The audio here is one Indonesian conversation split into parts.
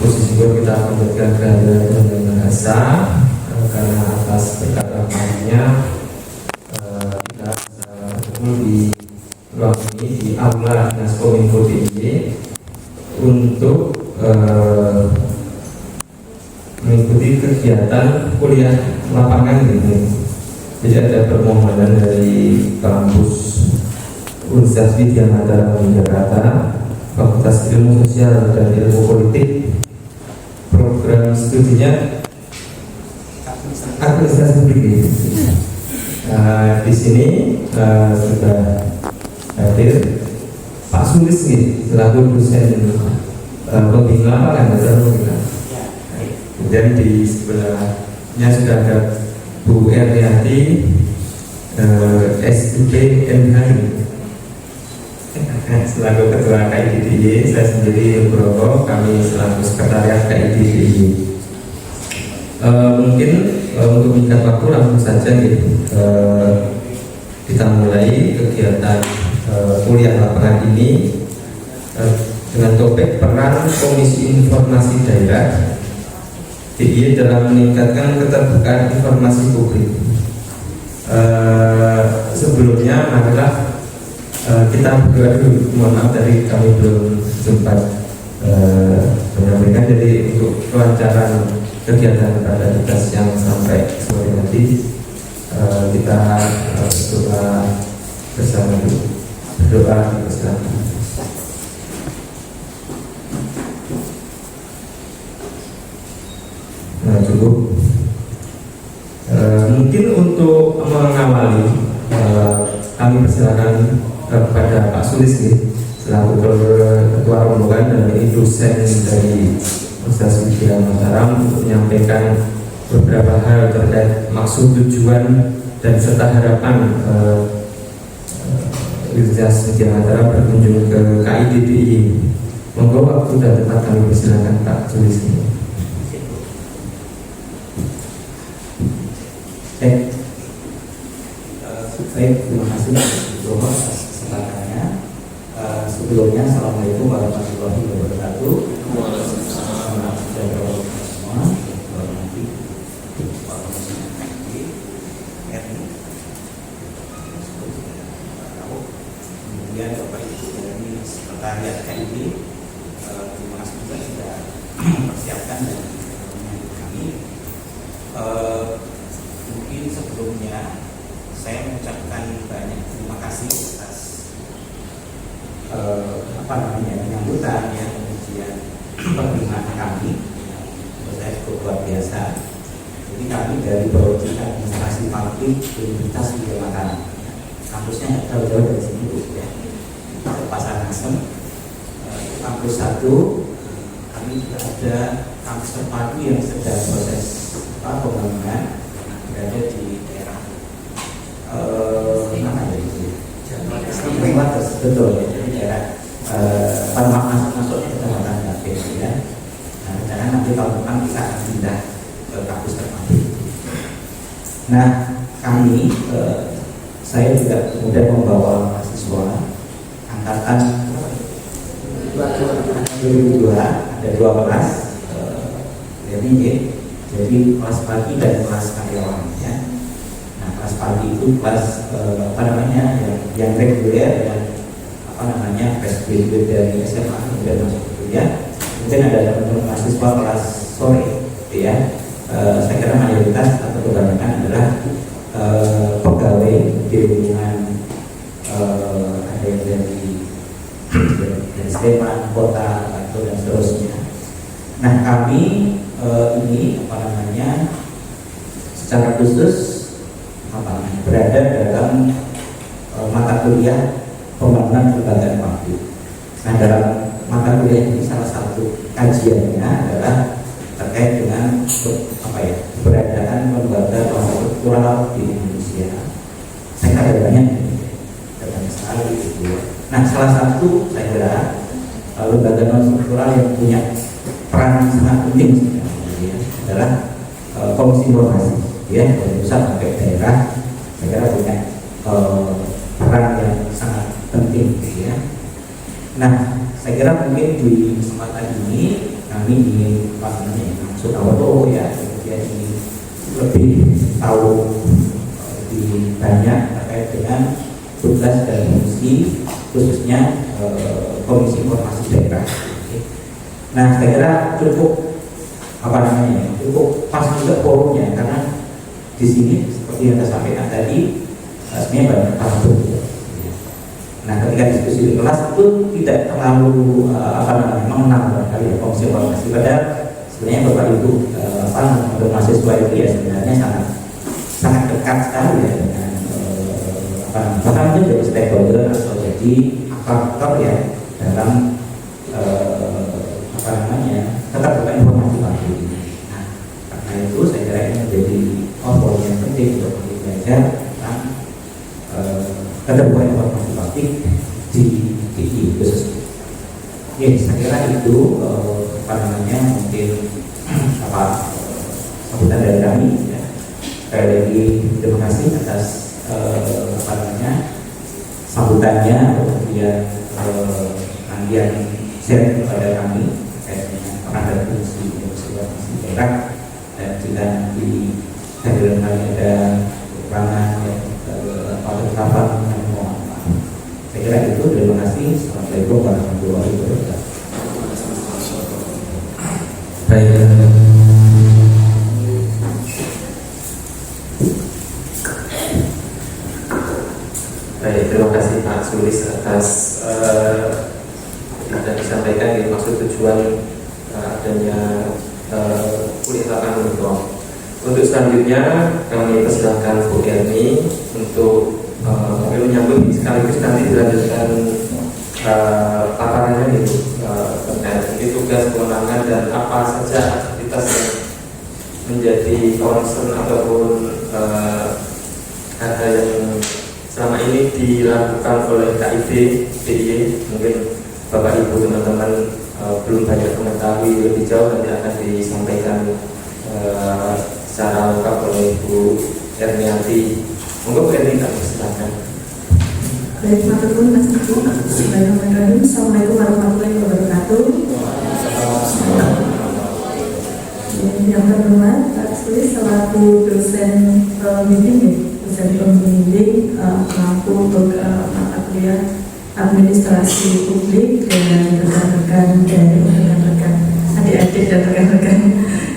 posisi kita memberikan kehadiran dan bahasa karena atas berkat rahmatnya kita bisa bertemu di ruang ini di aula Dinas Kominfo DIY untuk mengikuti kegiatan kuliah lapangan ini. Jadi ada permohonan dari kampus Universitas Widya Mataram Jakarta, Fakultas Ilmu Sosial dan Ilmu Politik, program studinya administrasi publik. Di sini sudah hadir Pak Sulis nih, selaku dosen pembina lapangan dasar. Dan di sebelahnya sudah ada Bu Erniati, SIP MH, selaku Ketua KIDDI. Saya sendiri Nugroho, kami selaku Sekretariat KIDDI. Mungkin untuk meningkat waktu langsung saja kita mulai kegiatan kuliah lapangan ini dengan topik peran Komisi Informasi Daerah DIY dalam meningkatkan keterbukaan informasi publik. Sebelumnya adalah kita berdoa dulu. Mohon maaf tadi kami belum sempat menyampaikan. Jadi untuk kelancaran kegiatan pada tugas yang sampai sore nanti kita berdoa bersama dulu. Berdoa bersama. Cukup. Mungkin untuk mengawali kami persilakan kepada Pak Sulis selaku Ketua Rombongan dan ini dosen dari Universitas Widya Mataram untuk menyampaikan beberapa hal terkait maksud, tujuan dan serta harapan Universitas Widya Mataram berkunjung ke KIDDI. Monggo waktu dan tempat kami persilakan Pak Sulis. Baik, terima kasih Nugroho atas kesempatannya. Sebelumnya, Assalamualaikum warahmatullahi wabarakatuh. Selamat sejahtera semua. Kemudian Bapak Ibu dari Sekretariat KIDDI, terima kasih juga sudah mempersiapkan dan menyambut kami. Mungkin sebelumnya saya mengucapkan banyak terima kasih atas penyambutan ya, kemudian penerimaan kami. Menurut saya cukup luar biasa. Jadi kami dari Prodi Administrasi Publik Universitas Widya Mataram, kampusnya nggak terlalu jauh dari sini Bu ya, Pasar Nasem. Kampus 1, kami juga ada kampus terpadu yang sedang proses pembangunan, berada di daerah mana ya itu? Betul, jadi daerah masuk kecamatan Gapir ya. Nah, rencana nanti tahun depan kita akan pindah ke kampus terpadu. Nah, kami saya juga kemudian membawa mahasiswa angkatan 2002, ada 2 kelas jadi kelas pagi dan kelas karyawan ya. Nah, kelas pagi itu kelas yang reguler dan PSBB dari SMA kemudian masuk ke kuliah. Kemudian ada teman-teman mahasiswa kelas sore ya. Saya kira mayoritas atau kebanyakan adalah pegawai di lingkungan, ada yang dari Sleman, kota, atau dan seterusnya. Nah, kami ini secara khusus berada dalam mata kuliah pembangunan kelembagaan publik. Nah, dalam mata kuliah ini salah satu kajiannya adalah terkait dengan keberadaan lembaga struktural di Indonesia. Saya kira ada banyak sekali gitu ya. Nah, salah satu saya kira lembaga non struktural yang punya peran sangat penting ya, adalah Komisi Informasi ya, dari pusat sampai daerah. Saya kira punya peran yang sangat penting ya. Nah, saya kira mungkin di kesempatan ini kami ingin maksud awal ya, kemudian ingin lebih tahu lebih banyak terkait dengan tugas dan fungsi khususnya Komisi Informasi Daerah. Nah, saya kira cukup cukup pas juga forumnya, karena di sini seperti yang saya sampaikan tadi sebenarnya banyak faktor. Nah, ketika diskusi di kelas itu tidak terlalu mengenal barangkali ya Komisi Informasi, padahal sebenarnya Bapak Ibu untuk mahasiswa itu ya sebenarnya sangat dekat sekali ya dengan bahkan itu jadi stakeholder atau jadi aktor ya dalam keterbukaan informasi pagi ini. Nah, karena itu saya kira ini menjadi poin yang penting untuk kita belajar tentang keterbukaan informasi publik di TI khususnya. Ya, saya kira itu mungkin sambutan dari kami ya. Sekali lagi terima kasih atas sambutannya, kemudian yang share kepada kami terkait dengan peran dan fungsi Informasi Daerah, dan jika nanti hadirin kami ada kekurangan atau kesalahan, kami mohon maaf. Saya kira itu. Terima kasih. Assalamualaikum warahmatullahi wabarakatuh. Baik, terima kasih Pak Sulis atas yang disampaikan di maksud tujuan adanya kuliah lapangan untuk. Untuk selanjutnya kami persilahkan Bu Erni untuk menyambut sekaligus nanti dilanjutkan paparannya itu terkait tugas, kewenangan, dan apa saja aktivitas yang menjadi concern ataupun hal-hal yang selama ini dilakukan oleh KID, DIY. Mungkin Bapak Ibu teman-teman belum banyak mengetahui lebih jauh, nanti akan disampaikan secara lengkap oleh Bu Ernianti. Monggo Bu Erni, kami silakan. Baik, teman-teman, Mas Ibu. Bismillahirrahmanirrahim. Assalamualaikum warahmatullahi wabarakatuh. Yang terhormat Pak Sulis selaku dosen pembimbing mampu untuk mata kuliah administrasi publik dan rekan-rekan dari rekan-rekan adik-adik dan rekan-rekan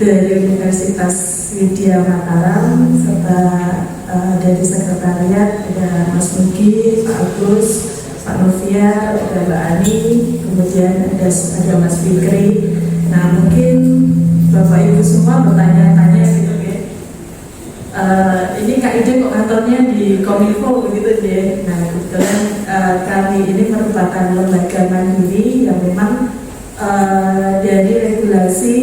dari Universitas Widya Mataram, serta dari sekretariat ada Mas Nugi, Pak Agus, Pak Novia, ada Mbak Ani, kemudian ada Mas Fikri. Nah, mungkin Bapak Ibu semua bertanya-tanya gitu ya. Ini KID kok kantornya di Kominfo begitu ya. Nah, kebetulan kami ini merupakan lembaga mandiri yang memang dari regulasi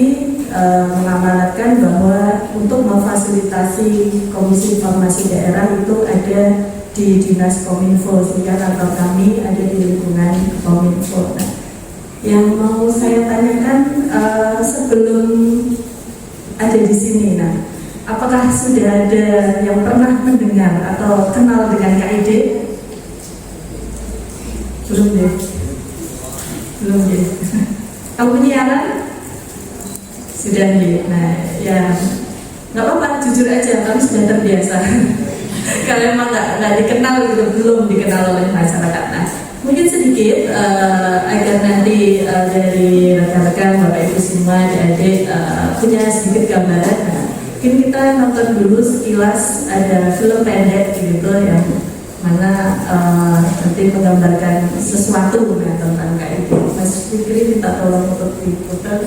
mengamanatkan bahwa untuk memfasilitasi Komisi Informasi Daerah itu ada di Dinas Kominfo, sehingga kantor kami ada di lingkungan Kominfo. Nah, yang mau saya tanyakan sebelum ada di sini, nah, apakah sudah ada yang pernah mendengar atau kenal dengan KID? Belum deh. Kamu penyiaran? Sudah deh. Nah, ya nggak apa-apa, jujur aja, kami sudah terbiasa. Kalau emang nggak dikenal gitu, belum dikenal oleh masyarakat. Nah, mungkin sedikit agar nanti dari rekan-rekan Bapak Ibu semua, adik-adik punya sedikit gambaran. Nah, mungkin kita nonton dulu sekilas, ada film pendek gitu yang mana nanti menggambarkan sesuatu tentang KID. Mas Fikri minta tolong untuk diputar.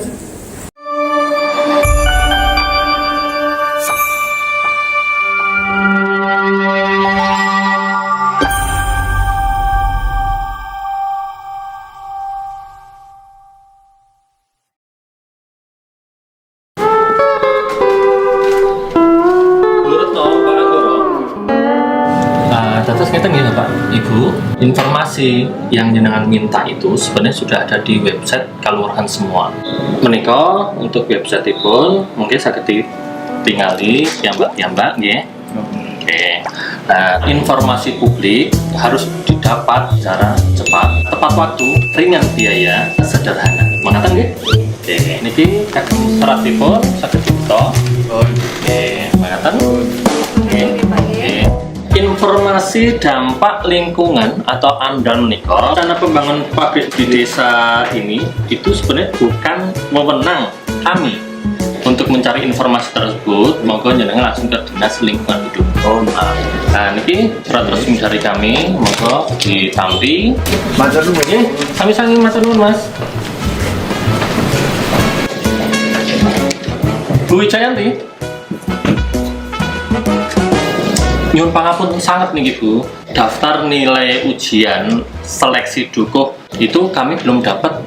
Informasi yang jenengan minta itu sebenarnya sudah ada di website Kalurahan semua. Menika untuk website pun mungkin saya tinggali piyambak ya. Oke. Nah, informasi publik harus didapat secara cepat, tepat waktu, ringan biaya, sederhana. Mengatakan nggih? Oke, niki seratipun saged dibuka. Oke, mangatan. Oke. Informasi dampak lingkungan atau AMDAL menika, rencana pembangunan pabrik di desa ini itu sebenarnya bukan wewenang kami untuk mencari informasi tersebut. Monggo jenengan langsung ke Dinas Lingkungan Hidup. Nah, niki surat resmi dari kami, monggo ditampi. Matur nuwun. Nggih, sami-sami matur nuwun, Mas. Bu Wijayanti, nyuwun pangapunten sangat nih Bu, daftar nilai ujian seleksi dukuh itu kami belum dapat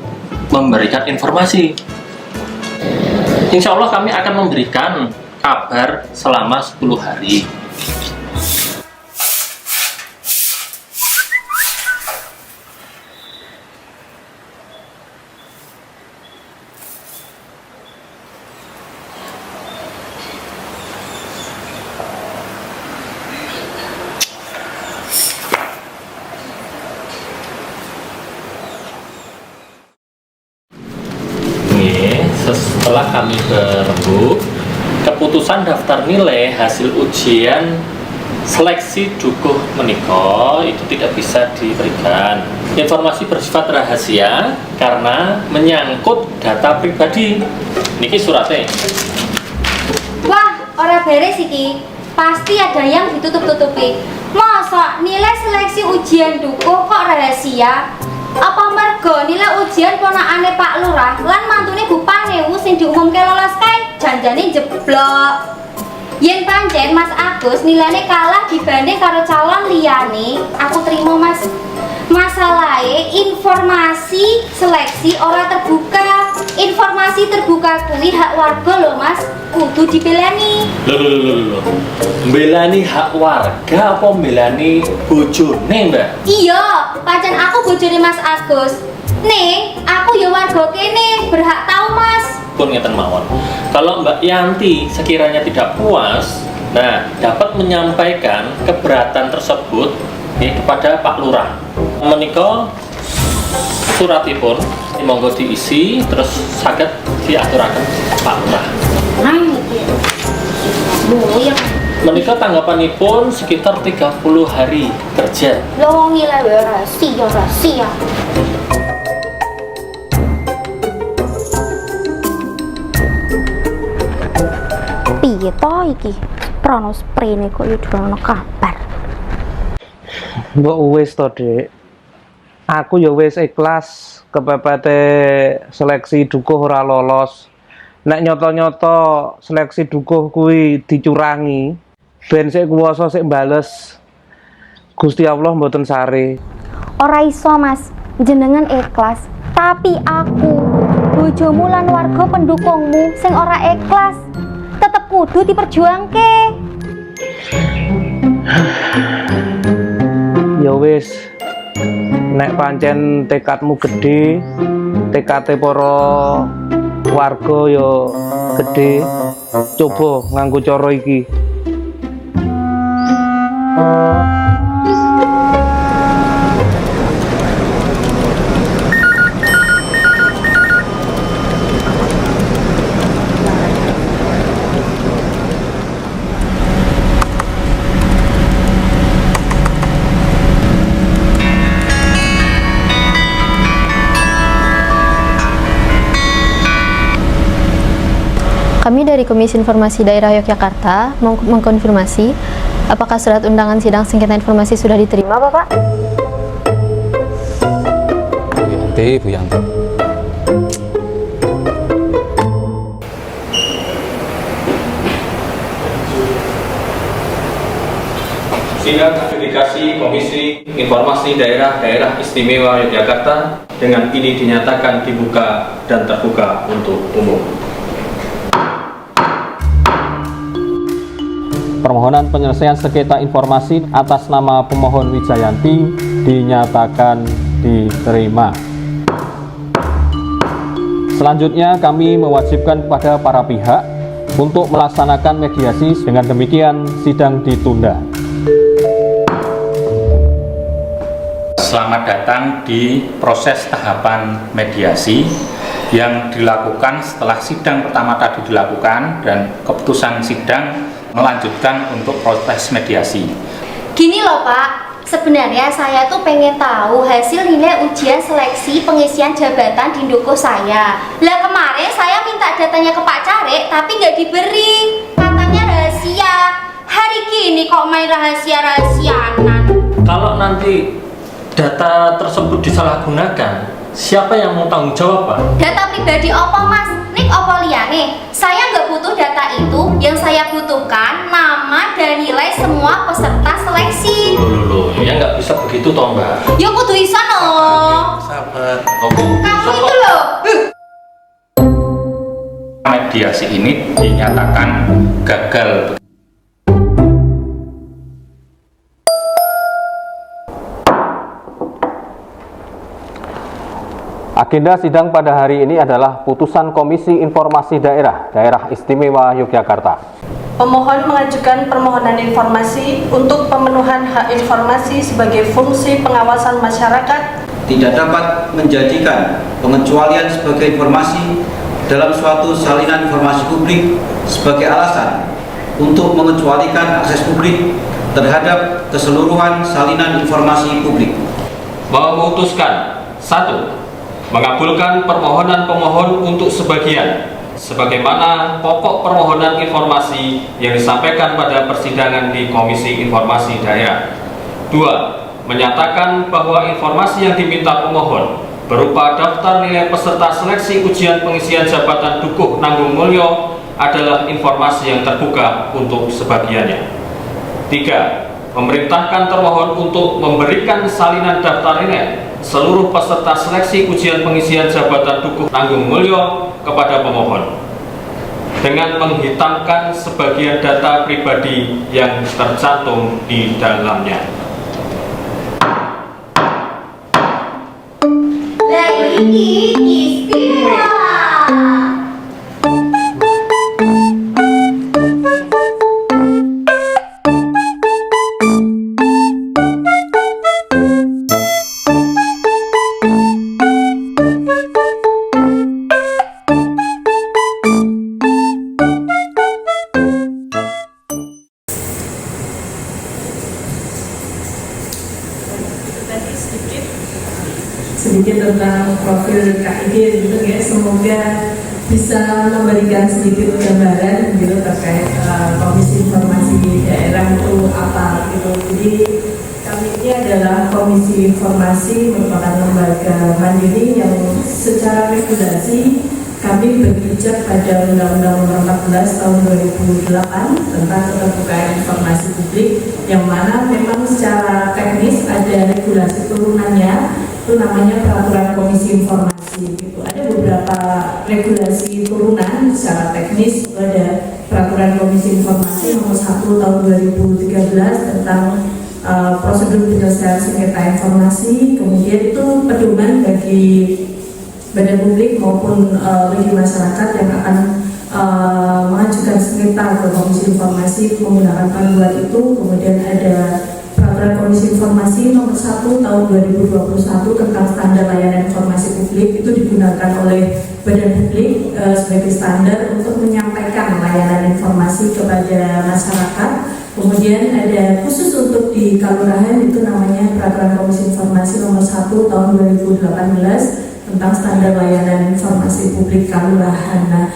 memberikan informasi. Insya Allah kami akan memberikan kabar selama 10 hari. Setelah kami berembuk, keputusan daftar nilai hasil ujian seleksi dukuh menika itu tidak bisa diberikan. Informasi bersifat rahasia karena menyangkut data pribadi. Niki suratnya. Wah, ora beres iki. Pasti ada yang ditutup-tutupi. Masa nilai seleksi ujian dukuh kok rahasia? Apa mergo nilai ujian ponakane Pak Lurah lan mantune Bu Panewu sing diumumke lolos kae janjane jeblok. Yen pancen Mas Agus nilainya kalah dibanding karo calon liyane, aku terima Mas. Masalahe informasi seleksi ora terbuka. Informasi terbuka kuwi hak warga lho Mas, kudu dipileni. Loh. Mbelani hak warga apa mbelani bojone, Mbak? Iya, pancen aku bojone Mas Agus. Ning, aku ya warga kene, berhak tahu Mas. Pun ngeten mawon. Kalau Mbak Yanti sekiranya tidak puas, nah dapat menyampaikan keberatan tersebut kepada Pak Lurah. Menika suratipun monggo diisi terus saged diaturaken Pak Lurah. Nah, iki. Boyong. Menika tanggapanipun sekitar 30 hari kerja. Lo nilai rahasia. Piye to iki? Prono sprene kok yo durung kabar. Mbok wis to, Dik. Aku ya wis ikhlas kepepete seleksi dukuh ora lolos. Nek nyoto-nyoto seleksi dukuh kuwi dicurangi, ben sik kuwasa sik bales. Gusti Allah mboten sare. Ora iso, Mas. Jenengan ikhlas, tapi aku bojomu lan warga pendukungmu sing ora ikhlas tetep kudu diperjuangke. Ya wis. Nek pancen tekadmu gede, tekate para warga ya gede, coba nganggo cara iki. Kami dari Komisi Informasi Daerah Yogyakarta mengkonfirmasi apakah surat undangan sidang sengketa informasi sudah diterima, Bapak? Bu Yanti. Sidang adjudikasi Komisi Informasi Daerah Istimewa Yogyakarta dengan ini dinyatakan dibuka dan terbuka untuk umum. Permohonan penyelesaian sengketa informasi atas nama pemohon Wijayanti dinyatakan diterima. Selanjutnya kami mewajibkan kepada para pihak untuk melaksanakan mediasi, dengan demikian sidang ditunda. Selamat datang di proses tahapan mediasi yang dilakukan setelah sidang pertama tadi dilakukan dan keputusan sidang melanjutkan untuk proses mediasi. Gini loh Pak, sebenarnya saya tuh pengen tahu hasil nilai ujian seleksi pengisian jabatan di Ndoko saya. Lah kemarin saya minta datanya ke Pak Carek tapi nggak diberi, katanya rahasia. Hari gini kok main rahasia-rahasianan. Kalau nanti data tersebut disalahgunakan, siapa yang mau tanggung jawab, Pak? Data pribadi apa Mas? Nik apa liane? Saya nggak butuh data itu. Yang saya butuhkan nama dan nilai semua peserta seleksi. Loh, ya nggak bisa begitu toh, Mbak. Ya kudu iso no. Sabar. Kamu itu loh. Mediasi ini dinyatakan gagal. Agenda sidang pada hari ini adalah putusan Komisi Informasi Daerah Istimewa Yogyakarta. Pemohon mengajukan permohonan informasi untuk pemenuhan hak informasi sebagai fungsi pengawasan masyarakat. Tidak dapat menjadikan pengecualian sebagai informasi dalam suatu salinan informasi publik sebagai alasan untuk mengecualikan akses publik terhadap keseluruhan salinan informasi publik. Memutuskan 1. Mengabulkan permohonan pemohon untuk sebagian sebagaimana pokok permohonan informasi yang disampaikan pada persidangan di Komisi Informasi Daerah. 2. Menyatakan bahwa informasi yang diminta pemohon berupa daftar nilai peserta seleksi ujian pengisian jabatan Dukuh Nanggung Mulyo adalah informasi yang terbuka untuk sebagiannya. 3. Memerintahkan termohon untuk memberikan salinan daftar nilai seluruh peserta seleksi ujian pengisian jabatan Dukuh Nanggung Mulyo kepada pemohon dengan menghitamkan sebagian data pribadi yang tercantum di dalamnya. Lah ini istimewa. Sedikit tentang profil KID gitu ya, semoga bisa memberikan sedikit gambaran gitu terkait Komisi Informasi Daerah itu apa gitu. Jadi kami ini adalah Komisi Informasi, merupakan lembaga mandiri yang secara regulasi kami berpijak pada Undang-Undang Nomor 14 Tahun 2008 tentang keterbukaan informasi publik, yang mana memang secara teknis ada regulasi turunannya, itu namanya Peraturan Komisi Informasi gitu. Ada beberapa regulasi turunan secara teknis, itu ada Peraturan Komisi Informasi Nomor 1 Tahun 2013 tentang prosedur penyelesaian sengketa informasi, kemudian itu pedoman bagi badan publik maupun bagi masyarakat yang akan mengajukan sengketa ke Komisi Informasi menggunakan panduan itu. Kemudian ada Peraturan Komisi Informasi Nomor 1 Tahun 2021 tentang standar layanan informasi publik, itu digunakan oleh badan publik sebagai standar untuk menyampaikan layanan informasi kepada masyarakat. Kemudian ada khusus untuk di Kalurahan, itu namanya Peraturan Komisi Informasi Nomor 1 Tahun 2018 tentang standar layanan informasi publik Kalurahan. Nah,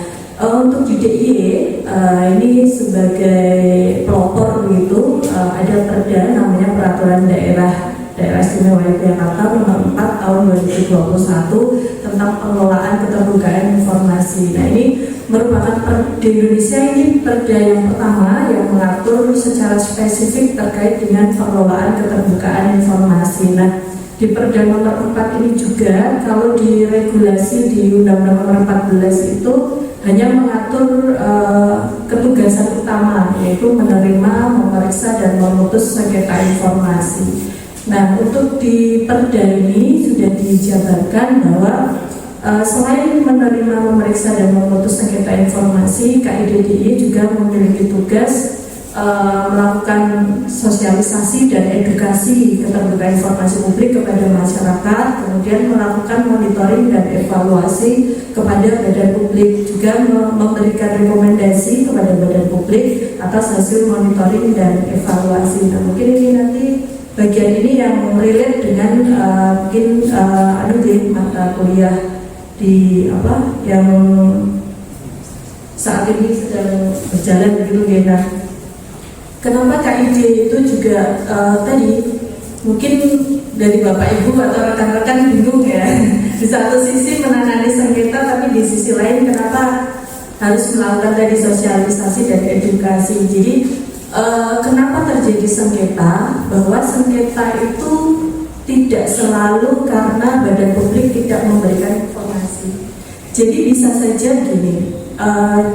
untuk di DIY ini sebagai pelopor begitu, ada perda namanya Peraturan Daerah Istimewa Yogyakarta Nomor 4 Tahun 2021 tentang pengelolaan keterbukaan informasi. Nah, ini merupakan di Indonesia ini perda yang pertama yang mengatur secara spesifik terkait dengan pengelolaan keterbukaan informasi. Nah, di Perda Nomor 4 ini juga kalau di regulasi di Undang-Undang Nomor 14 itu hanya mengatur ketugasan utama, yaitu menerima, memeriksa, dan memutus sengketa informasi. Nah, untuk di Perda ini sudah dijabarkan bahwa selain menerima, memeriksa, dan memutus sengketa informasi, KID DIY juga memiliki tugas melakukan sosialisasi dan edukasi keterbukaan informasi publik kepada masyarakat, kemudian melakukan monitoring dan evaluasi kepada badan publik, juga memberikan rekomendasi kepada badan publik atas hasil monitoring dan evaluasi. Nah, mungkin ini nanti bagian ini yang relate dengan mungkin mata kuliah di yang saat ini sedang berjalan begitu ya. Kenapa KID itu juga tadi mungkin dari Bapak Ibu atau rekan-rekan bingung ya. Di satu sisi menangani sengketa, tapi di sisi lain kenapa harus melakukan tadi sosialisasi dan edukasi. Jadi kenapa terjadi sengketa? Bahwa sengketa itu tidak selalu karena badan publik tidak memberikan informasi. Jadi bisa saja gini.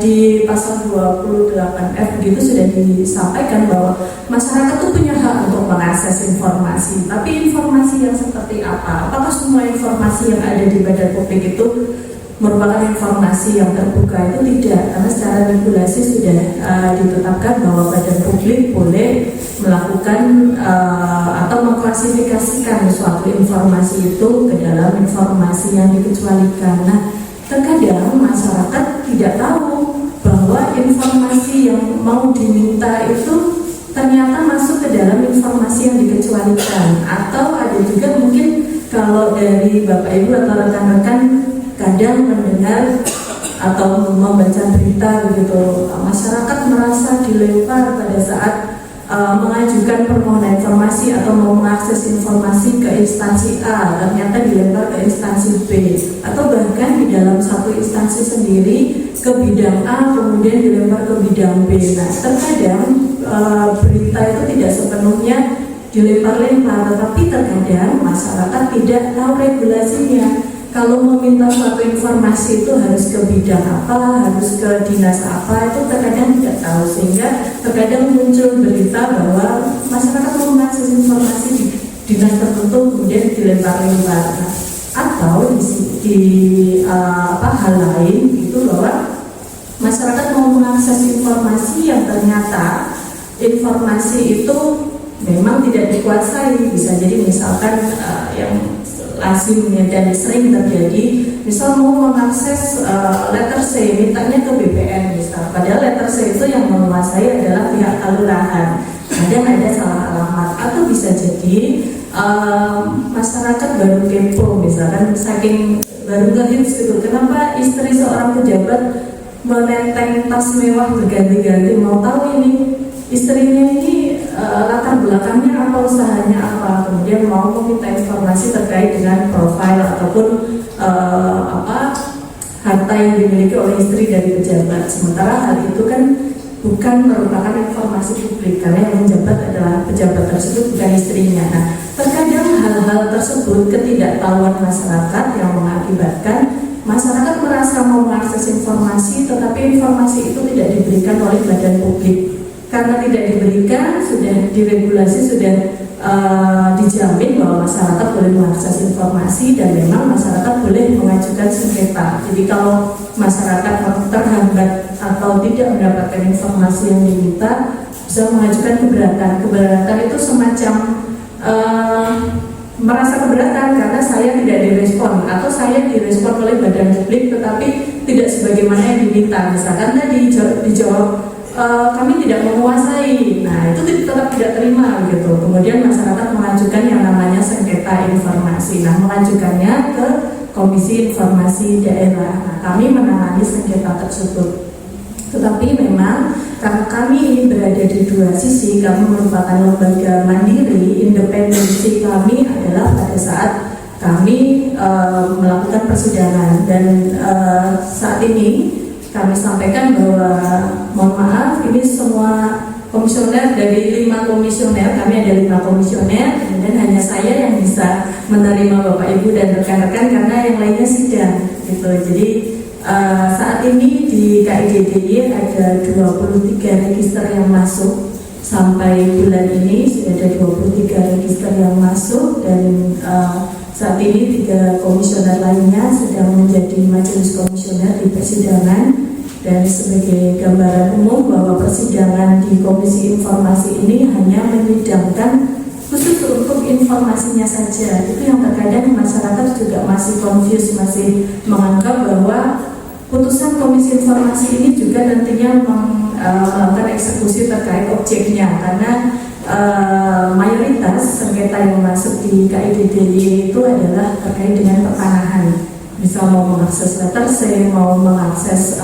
Di pasal 28F begitu sudah disampaikan bahwa masyarakat itu punya hak untuk mengakses informasi, tapi informasi yang seperti apa? Apakah semua informasi yang ada di badan publik itu merupakan informasi yang terbuka? Itu tidak, karena secara regulasi sudah ditetapkan bahwa badan publik boleh melakukan atau mengklasifikasikan suatu informasi itu ke dalam informasi yang dikecualikan. Nah, terkadang masyarakat tidak tahu bahwa informasi yang mau diminta itu ternyata masuk ke dalam informasi yang dikecualikan. Atau ada juga mungkin kalau dari Bapak Ibu atau rekan-rekan kadang mendengar atau membaca berita begitu, masyarakat merasa dilempar pada saat mengajukan permohonan informasi atau mau mengakses informasi ke instansi A, ternyata dilempar ke instansi B, atau bahkan di dalam satu instansi sendiri ke bidang A kemudian dilempar ke bidang B. Nah, terkadang berita itu tidak sepenuhnya dilempar-lempar, tetapi terkadang masyarakat tidak tahu regulasinya. Kalau meminta suatu informasi itu harus ke bidang apa, harus ke dinas apa, itu terkadang tidak tahu, sehingga terkadang muncul berita bahwa masyarakat mau mengakses informasi di dinas tertentu kemudian dilempar-lempar. Nah, atau di hal lain itu bahwa masyarakat mau mengakses informasi yang ternyata informasi itu memang tidak dikuasai. Bisa jadi misalkan yang lazimnya dan sering terjadi, misal mau mengakses letter C, mintanya ke BPN misal, padahal letter C itu yang menguasai adalah pihak kelurahan, kadang ada salah alamat. Atau bisa jadi masyarakat baru kepo, misalkan saking baru ngehits gitu, kenapa istri seorang pejabat menenteng tas mewah berganti-ganti, mau tahu ini istrinya ini latar belakangnya apa, usahanya apa, kemudian mau meminta informasi terkait dengan profil ataupun harta yang dimiliki oleh istri dari pejabat. Sementara hal itu kan bukan merupakan informasi publik karena yang menjabat adalah pejabat tersebut, bukan istrinya. Nah, terkadang hal-hal tersebut ketidaktahuan masyarakat yang mengakibatkan masyarakat merasa mau mengakses informasi, tetapi informasi itu tidak diberikan oleh badan publik. Karena tidak diberikan, sudah diregulasi, sudah dijamin bahwa masyarakat boleh mengakses informasi dan memang masyarakat boleh mengajukan sengketa. Jadi kalau masyarakat terhambat atau tidak mendapatkan informasi yang diminta, bisa mengajukan keberatan. Keberatan itu semacam merasa keberatan karena saya tidak direspon atau saya direspon oleh badan publik tetapi tidak sebagaimana yang diminta. Misalkan tadi dijawab kami tidak menguasai, nah itu tetap tidak terima gitu. Kemudian masyarakat mengajukan yang namanya sengketa informasi. Nah, mengajukannya ke Komisi Informasi Daerah. Nah, kami menangani sengketa tersebut. Tetapi memang karena kami ini berada di dua sisi, kami merupakan lembaga mandiri, independensi kami adalah pada saat kami melakukan persidangan dan saat ini kami sampaikan bahwa mohon maaf, ini semua komisioner dari 5 komisioner, kami ada 5 komisioner, kemudian hanya saya yang bisa menerima Bapak Ibu dan rekan-rekan karena yang lainnya sidang gitu. Jadi saat ini di KIDDI ada 23 register yang masuk. Sampai bulan ini sudah ada 23 register yang masuk dan saat ini 3 komisioner lainnya sedang menjadi majelis komisioner di persidangan Dan sebagai gambaran umum bahwa persidangan di Komisi Informasi ini hanya menyidangkan khusus untuk informasinya saja. Itu yang terkadang masyarakat juga masih confused, masih menganggap bahwa putusan Komisi Informasi ini juga nantinya melakukan eksekusi terkait objeknya, karena mayoritas sengketa yang masuk di KID-DIY itu adalah terkait dengan pertanahan. Bisa mau mengakses letter C, mau mengakses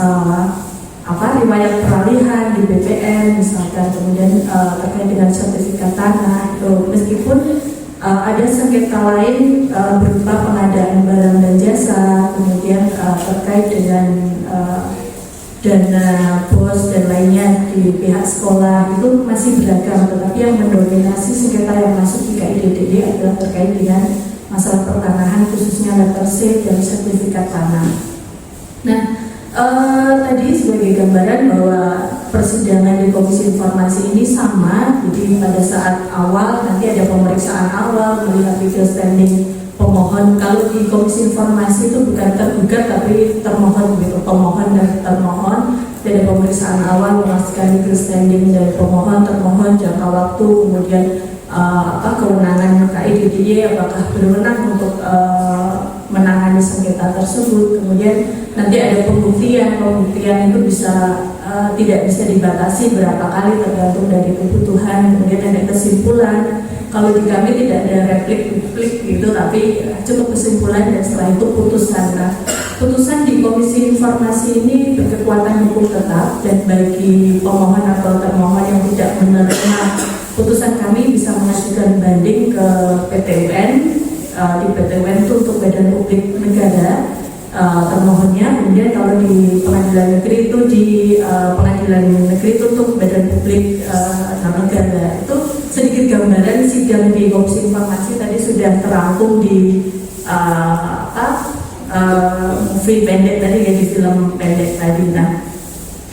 riwayat peralihan di BPN misalkan, kemudian terkait dengan sertifikat tanah itu, meskipun ada sengketa lain berupa pengadaan barang dan jasa, kemudian terkait dengan dana bos dan lainnya di pihak sekolah, itu masih beragam, tetapi yang mendominasi sengketa yang masuk di KID-DIY adalah terkait dengan masalah pertanahan, khususnya letter C dan sertifikat tanah. Nah, tadi sebagai gambaran bahwa persidangan di Komisi Informasi ini sama, jadi pada saat awal nanti ada pemeriksaan awal melihat legal standing pemohon. Kalau di Komisi Informasi itu bukan tergugat tapi termohon, begitu, pemohon dan termohon. Ada pemeriksaan awal memastikan legal standing dari pemohon, termohon, jangka waktu, kemudian kewenangan KID-DIY, apakah berwenang untuk menangani sengketa tersebut. Kemudian nanti ada pembuktian itu bisa tidak bisa dibatasi berapa kali tergantung dari kebutuhan. Kemudian ada kesimpulan. Kalau di kami tidak ada replik gitu, tapi cukup kesimpulan dan setelah itu putusan. Nah, putusan di Komisi Informasi ini berkekuatan hukum tetap, dan bagi pemohon atau termohon yang tidak menerima putusan kami bisa mengajukan banding ke PT UN. Di PT UN itu untuk Badan Publik Negara termohonnya, kemudian kalau di pengadilan negeri itu untuk Badan Publik Negara. Itu sedikit gambaran sidang di Komisi Informasi tadi sudah terangkum di movie pendek tadi, ya, di film pendek tadi. Nah,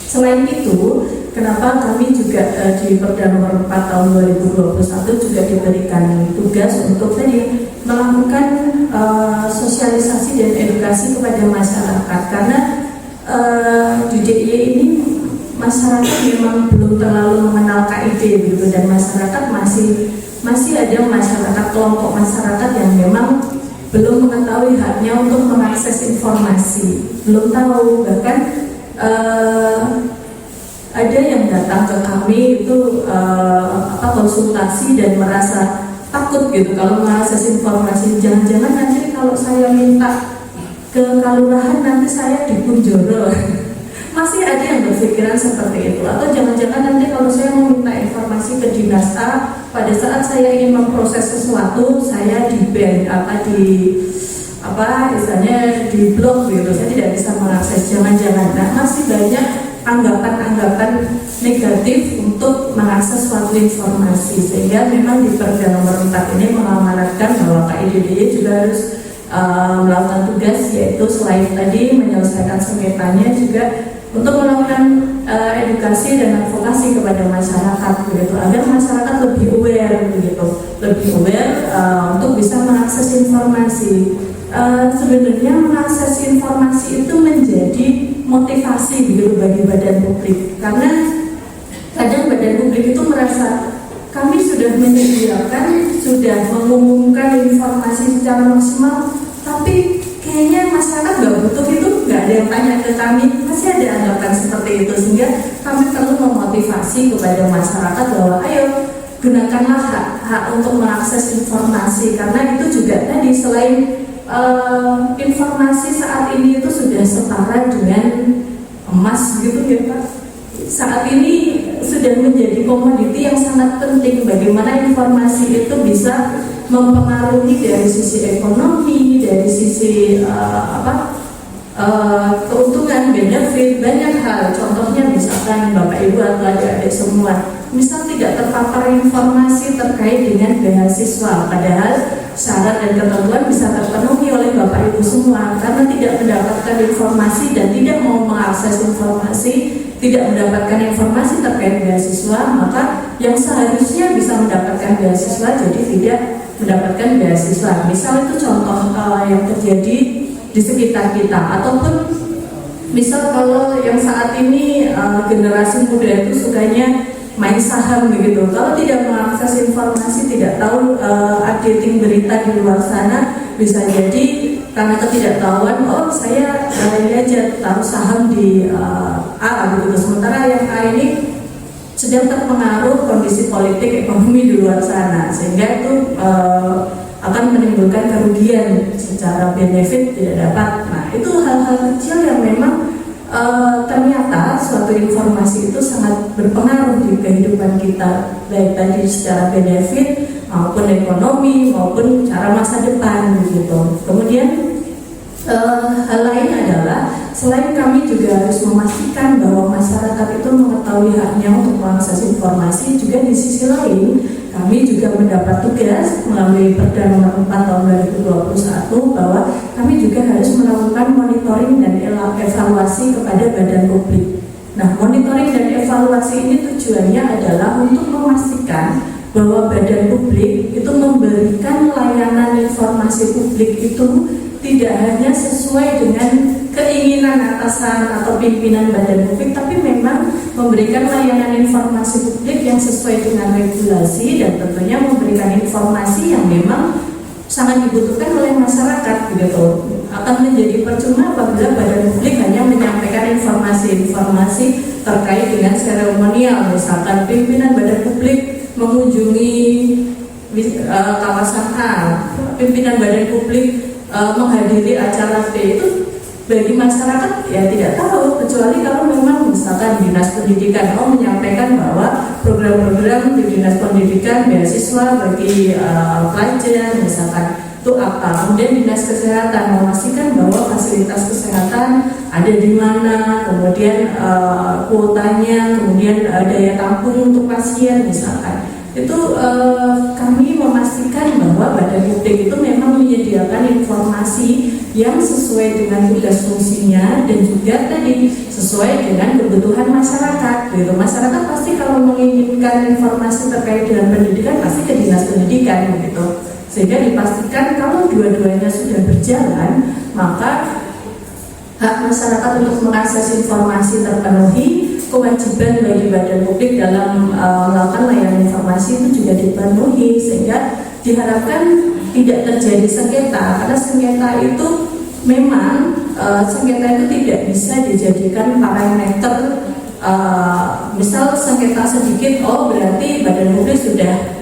selain itu, kenapa kami juga di Perda Nomor 4 Tahun 2021 juga diberikan tugas untuk tadi melakukan sosialisasi dan edukasi kepada masyarakat, karena di DIY ini masyarakat memang belum terlalu mengenal KID gitu, dan masyarakat masih ada masyarakat, kelompok masyarakat yang memang belum mengetahui haknya untuk mengakses informasi, belum tahu, bahkan ada yang datang ke kami itu konsultasi dan merasa takut gitu kalau mengakses informasi. Jangan-jangan nanti kalau saya minta ke kalurahan nanti saya dikunjoro. Masih ada yang berpikiran seperti itu. Atau jangan-jangan nanti kalau saya mau minta informasi ke dinas A, pada saat saya ingin memproses sesuatu saya di-ban, misalnya di blok gitu, saya tidak bisa mengakses. Jangan-jangan. Nah, masih banyak anggapan-anggapan negatif untuk mengakses suatu informasi, sehingga memang di Perda Nomor 4 ini mengamanatkan bahwa KID-DIY juga harus melakukan tugas, yaitu selain tadi menyelesaikan sengketanya juga untuk melakukan edukasi dan advokasi kepada masyarakat, begitu, agar masyarakat lebih aware, begitu, untuk bisa mengakses informasi. Sebenarnya mengakses informasi itu menjadi motivasi begitu bagi badan publik, karena kadang badan publik itu merasa kami sudah menyediakan, sudah mengumumkan informasi secara maksimal, tapi kayaknya masyarakat nggak butuh itu, nggak ada yang tanya ke kami, masih ada anggapan seperti itu, sehingga kami perlu memotivasi kepada masyarakat bahwa ayo gunakanlah hak untuk mengakses informasi, karena itu juga tadi selain informasi saat ini itu sudah setara dengan emas gitu ya Pak. Saat ini sudah menjadi komoditi yang sangat penting, bagaimana informasi itu bisa mempengaruhi dari sisi ekonomi, dari sisi keuntungan, benefit, banyak hal. Contohnya misalkan Bapak Ibu atau adik-adik semua, misal tidak terpapar informasi terkait dengan beasiswa, padahal syarat dan ketentuan bisa terpenuhi oleh Bapak Ibu semua, karena tidak mendapatkan informasi dan tidak mau mengakses informasi, tidak mendapatkan informasi terkait beasiswa, maka yang seharusnya bisa mendapatkan beasiswa jadi tidak mendapatkan beasiswa. Misal itu contoh yang terjadi di sekitar kita, ataupun Misal kalau yang saat ini generasi muda itu sukanya main saham begitu. Kalau tidak mengakses informasi, tidak tahu updating berita di luar sana, bisa jadi karena ketidaktahuan, oh saya ini aja taruh saham di A begitu. Sementara yang A ini sedang terpengaruh kondisi politik ekonomi di luar sana, sehingga itu akan menimbulkan kerugian secara benefit tidak dapat. Nah, itu hal-hal kecil yang memang ternyata suatu informasi itu sangat berpengaruh di kehidupan kita, baik tadi secara benefit maupun ekonomi maupun cara masa depan begitu. Kemudian hal lain adalah selain kami juga harus memastikan bahwa masyarakat itu mengetahui haknya untuk mengakses informasi, juga di sisi lain kami juga mendapat tugas melalui Perda Nomor 4 Tahun 2021 bahwa kami juga harus melakukan monitoring dan evaluasi kepada badan publik. Nah, monitoring dan evaluasi ini tujuannya adalah untuk memastikan bahwa badan publik itu memberikan layanan informasi publik itu tidak hanya sesuai dengan keinginan atasan atau pimpinan badan publik, tapi memang memberikan layanan informasi publik yang sesuai dengan regulasi dan tentunya memberikan informasi yang memang sangat dibutuhkan oleh masyarakat begitu. Akan menjadi percuma apabila badan publik hanya menyampaikan informasi-informasi terkait dengan seremonial, misalkan pimpinan badan publik mengunjungi kawasan A, pimpinan badan publik menghadiri acara B, itu bagi masyarakat ya tidak tahu, kecuali kalau memang misalkan dinas pendidikan menyampaikan bahwa program-program di dinas pendidikan beasiswa bagi pelajar misalkan itu apa, kemudian dinas kesehatan memastikan bahwa fasilitas kesehatan ada di mana, kemudian kuotanya, kemudian daya tampung untuk pasien misalkan. Itu kami memastikan bahwa badan publik itu memang menyediakan informasi yang sesuai dengan tugas fungsinya dan juga tadi sesuai dengan kebutuhan masyarakat. Gitu. Masyarakat pasti kalau menginginkan informasi terkait dengan pendidikan pasti ke dinas pendidikan begitu. Sehingga dipastikan kalau dua-duanya sudah berjalan, maka hak masyarakat untuk mengakses informasi terpenuhi, kewajiban bagi badan publik dalam melakukan layanan informasi itu juga dipenuhi, sehingga diharapkan tidak terjadi sengketa, karena sengketa itu memang sengketa itu tidak bisa dijadikan parameter misal sengketa sedikit, oh berarti badan publik sudah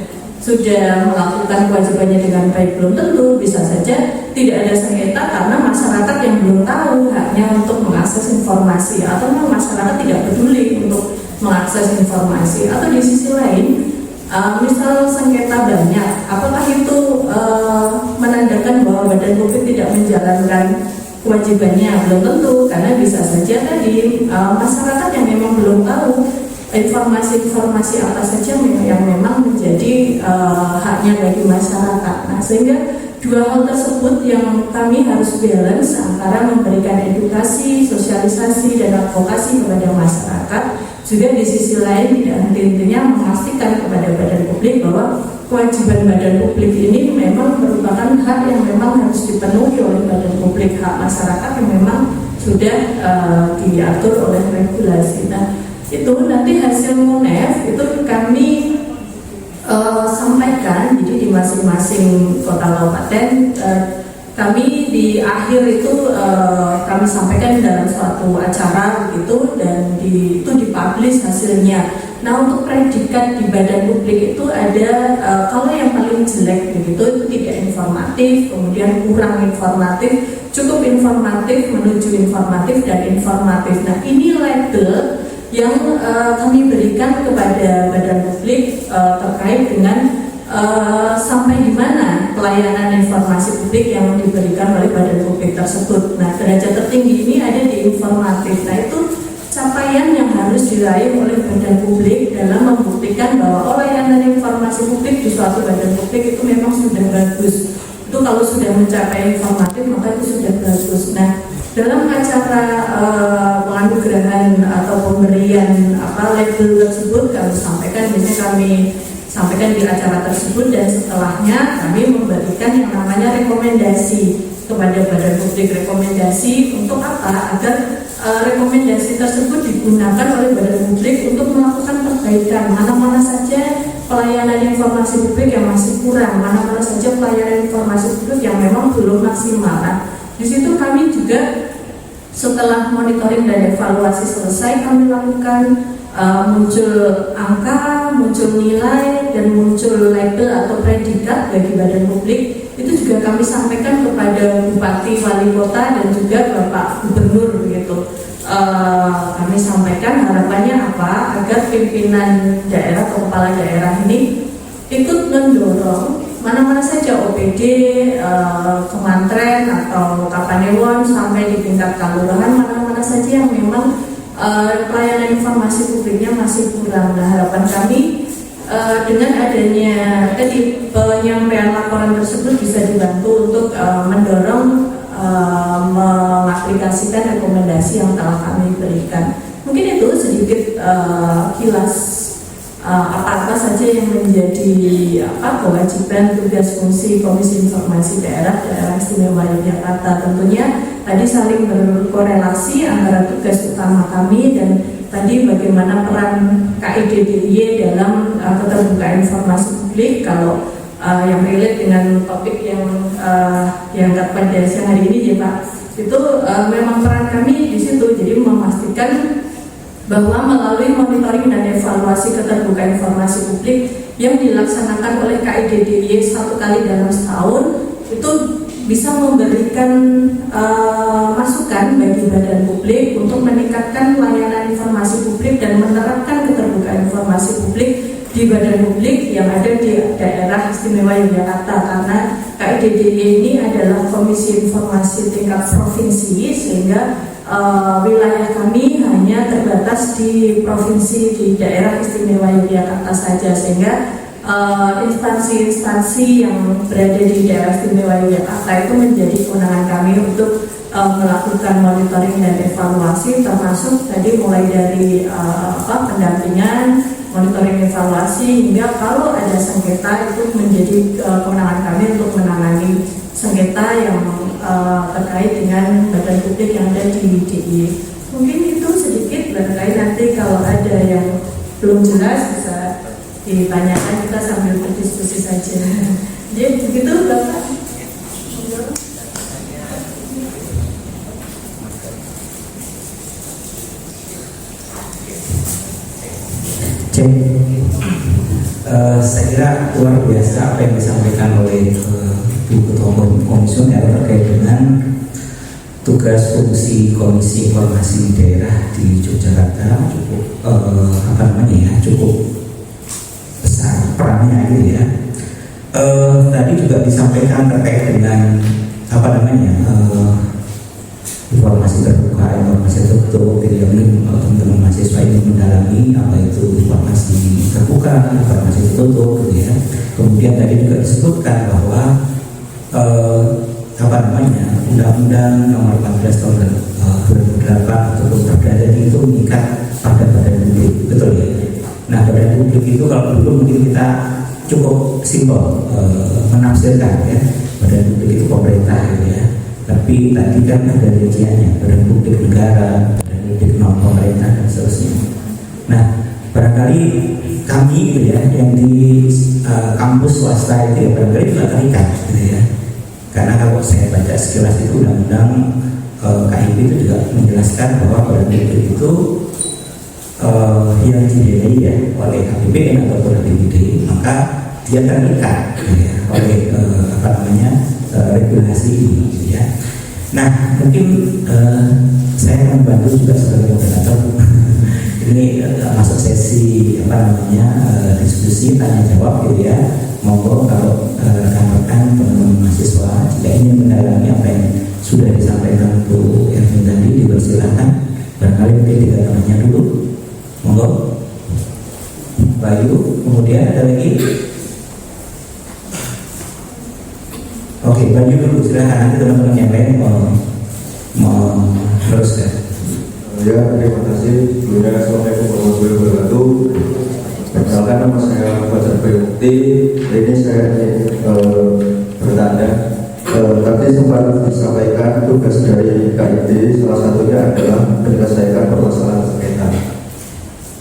melakukan kewajibannya dengan baik, belum tentu. Bisa saja tidak ada sengketa karena masyarakat yang belum tahu haknya untuk mengakses informasi, atau masyarakat tidak peduli untuk mengakses informasi. Atau di sisi lain, misal sengketa banyak, apakah itu menandakan bahwa badan publik tidak menjalankan kewajibannya? Belum tentu, karena bisa saja tadi masyarakat yang memang belum tahu informasi-informasi apa saja yang memang menjadi haknya bagi masyarakat. Nah, sehingga dua hal tersebut yang kami harus balance antara memberikan edukasi, sosialisasi, dan advokasi kepada masyarakat, juga di sisi lain tidak henti-hentinya memastikan kepada badan publik bahwa kewajiban badan publik ini memang merupakan hak yang memang harus dipenuhi oleh badan publik, hak masyarakat yang memang sudah diatur oleh regulasi. Nah, itu nanti hasil MUNEF itu kami sampaikan, jadi di masing-masing kota kabupaten kami di akhir itu kami sampaikan dalam suatu acara gitu, dan itu dipublish hasilnya. Nah, untuk predikat di badan publik itu ada kalau yang paling jelek begitu itu tidak informatif, kemudian kurang informatif, cukup informatif, menuju informatif, dan informatif. Nah, ini label yang kami berikan kepada badan publik terkait dengan sampai di mana pelayanan informasi publik yang diberikan oleh badan publik tersebut. Nah, derajat tertinggi ini ada di informatif. Nah, itu capaian yang harus diraih oleh badan publik dalam membuktikan bahwa layanan informasi publik di suatu badan publik itu memang sudah bagus. Itu kalau sudah mencapai informatif maka itu sudah bagus. Nah, dalam acara penganugerahan atau pemberian label tersebut kami sampaikan, biasanya kami sampaikan di acara tersebut, dan setelahnya kami memberikan yang namanya rekomendasi. kepada badan publik rekomendasi untuk apa? Agar rekomendasi tersebut digunakan oleh badan publik untuk melakukan perbaikan mana-mana saja pelayanan informasi publik yang masih kurang, mana-mana saja pelayanan informasi publik yang memang belum maksimal. Nah, di situ kami juga setelah monitoring dan evaluasi selesai, kami lakukan muncul angka, muncul nilai, dan muncul label atau predikat bagi badan publik. Itu juga kami sampaikan kepada Bupati, Wali Kota, dan juga Bapak Gubernur begitu. Kami sampaikan harapannya apa, agar pimpinan daerah atau kepala daerah ini ikut mendorong mana-mana saja OPD, Kemantren atau Kapanewon sampai di tingkat kelurahan, mana-mana saja yang memang pelayanan informasi publiknya masih kurang. Nah, harapan kami dengan adanya penyampaian laporan tersebut bisa dibantu untuk mendorong mengaplikasikan rekomendasi yang telah kami berikan. Mungkin itu sedikit kilas apa saja yang menjadi kewajiban tugas fungsi Komisi Informasi Daerah Istimewa Yogyakarta. Tentunya tadi saling berkorelasi antara tugas utama kami dan tadi bagaimana peran KID DIY dalam keterbukaan informasi publik. Kalau yang relate dengan topik yang diangkat pada siang hari ini ya Pak, itu memang peran kami di situ, jadi memastikan bahwa melalui monitoring dan evaluasi keterbukaan informasi publik yang dilaksanakan oleh KID DIY 1 kali dalam setahun itu bisa memberikan masukan bagi badan publik untuk meningkatkan layanan informasi publik dan menerapkan keterbukaan informasi publik di badan publik yang ada di daerah istimewa Yogyakarta, karena KID DIY ini adalah Komisi Informasi tingkat provinsi, sehingga wilayah kami hanya terbatas di provinsi di daerah istimewa Yogyakarta saja, sehingga instansi-instansi yang berada di daerah istimewa Yogyakarta itu menjadi kewenangan kami untuk melakukan monitoring dan evaluasi, termasuk tadi mulai dari pendampingan, monitoring evaluasi, hingga kalau ada sengketa itu menjadi kewenangan kami untuk menangani sengketa yang terkait dengan badan publik yang ada di DIY. Mungkin itu sedikit, barangkali nanti kalau ada yang belum jelas bisa ditanyakan, kita sambil berdiskusi saja. Jadi begitu Bapak. Saya kira luar biasa apa yang disampaikan oleh Ibu Ketua Komisioner terkait dengan tugas fungsi Komisi Informasi Daerah di Yogyakarta cukup besar perannya gitu ya. Tadi juga disampaikan terkait dengan informasi terbuka, informasi tertutup, gitu ya. Teman-teman mahasiswa ini mendalami apa itu informasi terbuka, informasi tertutup, gitu ya. Kemudian tadi juga disebutkan bahwa Undang-Undang Nomor 14 Tahun 2008 ataupun Perda itu mengikat pada badan publik, betul ya. Nah, badan publik itu kalau dulu mungkin kita cukup simpel menafsirkan ya, badan publik itu pemerintah gitu ya. Tapi tadi kan ada rinciannya, badan publik negara, badan publik non pemerintah dan seterusnya. Nah, barangkali kami gitu ya, yang di kampus swasta itu ya barangkali juga terikat gitu ya. Karena kalau saya baca sekilas itu undang-undang KIP itu juga menjelaskan bahwa badan publik itu yang didanai ya oleh APBN ataupun APBD, maka dia terikat gitu ya, oleh regulasi ini gitu ya. Nah, mungkin saya akan membantu juga sebagai moderator. Ini masuk sesi diskusi tanya jawab gitu ya. Monggo kalau rekan-rekan teman-teman mahasiswa jika ingin mendalami apa yang sudah disampaikan Bu Erwin tadi, dipersilakan. Barangkali mungkin tiga temannya dulu. Monggo. Bayu, kemudian ada lagi. Oke, Bayu dulu silakan, nanti teman-teman yang lain mau teruskan. Ya, terima kasih. Sebelumnya Assalamualaikum warahmatullahi wabarakatuh. Perkenalkan, nama saya Fajar Bayukti. Ini saya bertanya terkait tadi sempat disampaikan tugas dari KID salah satunya adalah menyelesaikan permasalahan sengketa.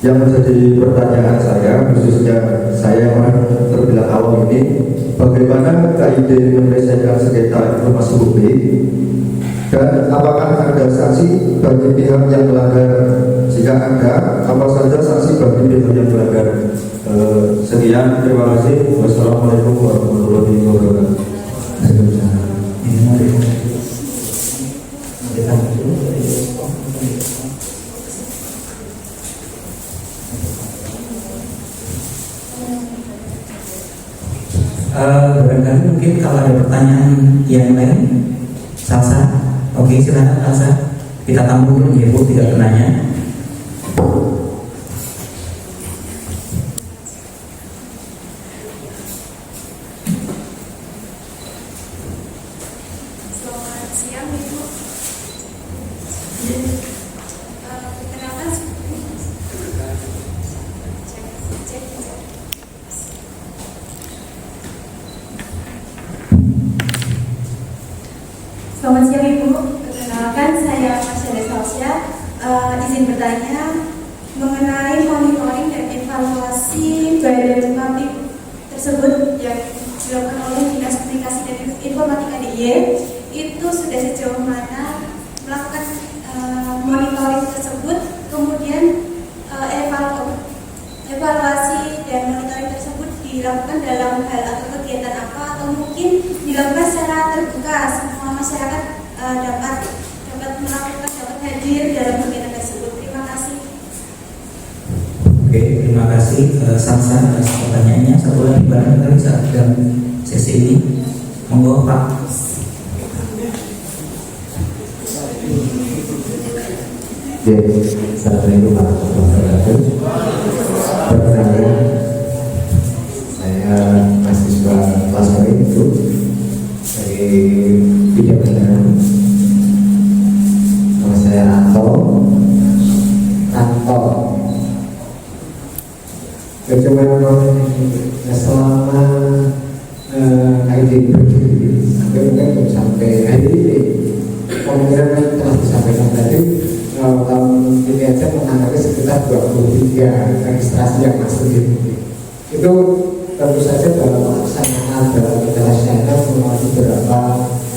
Yang menjadi pertanyaan saya, khususnya saya yang terbilang awam ini, bagaimana KID menyelesaikan sengketa informasi publik, dan apakah ada sanksi bagi pihak yang melanggar? Jika ada, apa saja sanksi bagi pihak yang melanggar? Sekian, terima kasih. Wassalamualaikum warahmatullahi wabarakatuh. Barangkali mungkin kalau ada pertanyaan yang lain, Salsa, oke silakan Salsa, kita tampung dulu ya Bu, tidak penanya. Selamat siang Ibu. Perkenalkan Selamat siang Ibu. Perkenalkan saya Masyarakat Salsia. Izin bertanya mengenai monitoring dan evaluasi badan publik tersebut yang dilakukan oleh Dinas Komunikasi dan Informatika DIY, itu sudah sejauh mana melakukan monitoring tersebut, kemudian evaluasi dan monitoring tersebut dilakukan dalam hal atau kegiatan apa, atau mungkin dilakukan secara terbuka, semua masyarakat dapat melakukan, dapat hadir dalam kegiatan tersebut. Terima kasih. Oke, terima kasih Salsa atas pertanyaannya. Satu lagi barangkali saat dalam sesi ini, monggo Pak. Assalamualaikum warahmatullahi wabarakatuh. Perkenalkan, saya mahasiswa kelas itu dari bidang kendaraan. Nama saya Ranto. Selama KID berdiri sampai hari ini, pemikiran telah disampaikan tadi. Tahun ini aja menangani sekitar 23 registrasi yang masuk di itu tentu saja dalam pelaksanaan dalam penyelesaian melalui beberapa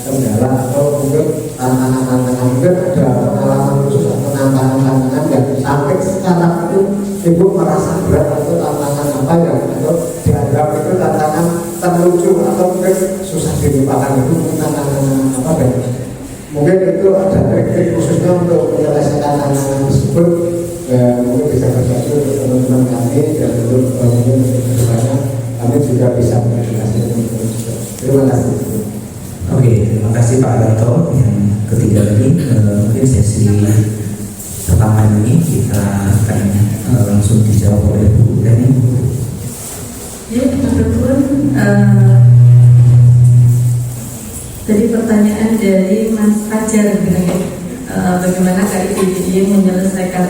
kendala atau mungkin tantangan-tantangan, mungkin ada pengalaman khusus atau tantangan-tantangan yang sampai sekarang itu Ibu merasa berat atau tantangan apa yang atau dianggap itu tantangan terlucu atau mungkin susah dilupakan, itu mungkin tantangan apa dan mungkin itu ada trik khususnya untuk menyelesaikan tantangan tersebut. Mungkin bisa berbagi untuk teman-teman kami dan untuk mungkin kedepannya kami juga bisa menjelaskan teman-teman juga. Terima kasih. Oke, terima kasih Pak Ranto. Yang ketiga lagi, mungkin sesi pertama ini kita akan langsung dijawab oleh Bu Dani. Ya, teman-teman, jadi pertanyaan dari Mas Fajar mengenai bagaimana KID menyelesaikan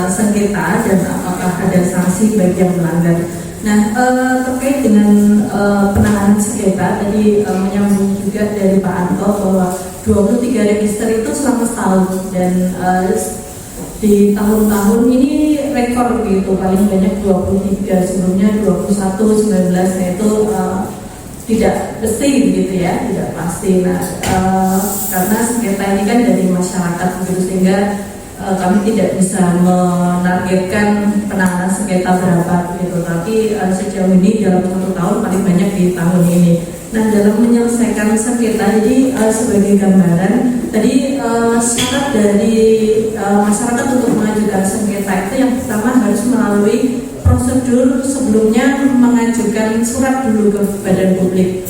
sengketa dan apakah ada sanksi bagi yang melanggar. Nah, terkait dengan penanganan sengketa tadi menyambung juga dari Pak Anto bahwa 23 register itu selama setahun dan di tahun-tahun ini rekor gitu, paling banyak 23, sebelumnya 21, 19, nah itu tidak pasti gitu ya, tidak pasti. Nah, karena sengketa ini kan dari masyarakat begitu, sehingga kami tidak bisa menargetkan penanganan sengketa berapa gitu, tapi sejauh ini dalam 1 tahun paling banyak di tahun ini. Nah, dalam menyelesaikan sengketa, jadi sebagai gambaran tadi syarat dari masyarakat untuk mengajukan sengketa itu yang pertama harus melalui prosedur sebelumnya mengajukan surat dulu ke badan publik.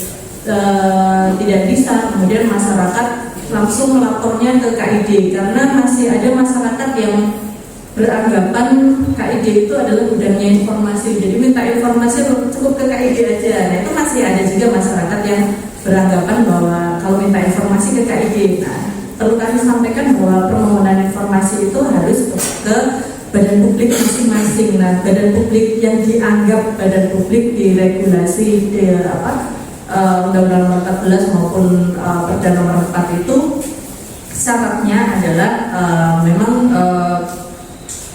Tidak bisa kemudian masyarakat langsung melapornya ke KID, karena masih ada masyarakat yang beranggapan KID itu adalah gudangnya informasi, jadi minta informasi cukup ke KID aja. Nah, itu masih ada juga masyarakat yang beranggapan bahwa kalau minta informasi ke KID. Nah, perlu kami sampaikan bahwa permohonan informasi itu harus ke badan publik masing-masing. Nah, badan publik yang dianggap badan publik diregulasi Undang-Undang Nomor 14 maupun Perda Nomor 4 itu syaratnya adalah memang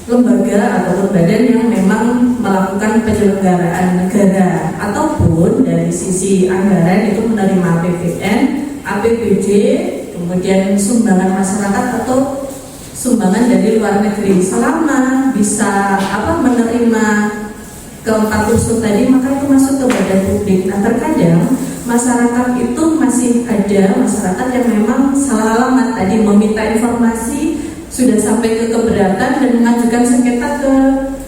lembaga ataupun badan yang memang melakukan penyelenggaraan negara ataupun dari sisi anggaran itu menerima APBN, APBD, kemudian sumbangan masyarakat atau sumbangan dari luar negeri. Selama bisa menerima keempat unsur tadi, maka itu masuk ke badan publik. Nah, terkadang masyarakat itu masih ada masyarakat yang memang salah alamat tadi, meminta informasi sudah sampai ke keberatan dan mengajukan sengketa ke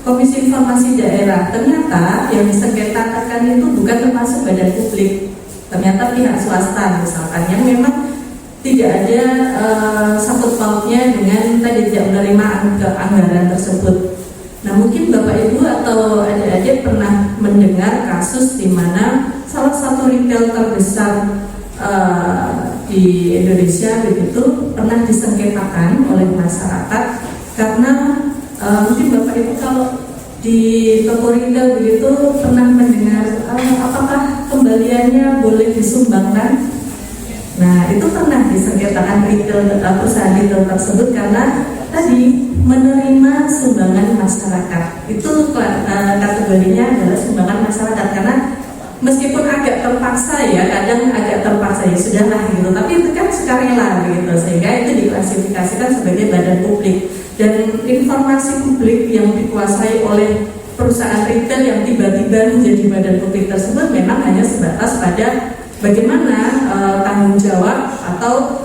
Komisi Informasi Daerah. Ternyata yang disengketakan itu bukan termasuk badan publik, ternyata pihak swasta misalkan yang memang tidak ada sangkut pautnya dengan tadi tidak menerima anggaran tersebut. Nah, mungkin Bapak Ibu atau adik-adik pernah mendengar kasus di mana salah satu retail terbesar di Indonesia begitu pernah disengketakan oleh masyarakat karena mungkin Bapak Ibu kalau di toko retail begitu pernah mendengar apakah kembaliannya boleh disumbangkan. Nah, itu pernah disengketakan perusahaan retail tersebut karena tadi menerima sumbangan masyarakat. Itu kategorinya adalah sumbangan masyarakat karena meskipun agak terpaksa ya, kadang agak terpaksa ya sudahlah gitu, tapi itu kan sukarela gitu, sehingga itu diklasifikasikan sebagai badan publik. Dan informasi publik yang dikuasai oleh perusahaan retail yang tiba-tiba menjadi badan publik tersebut memang hanya sebatas pada bagaimana tanggung jawab atau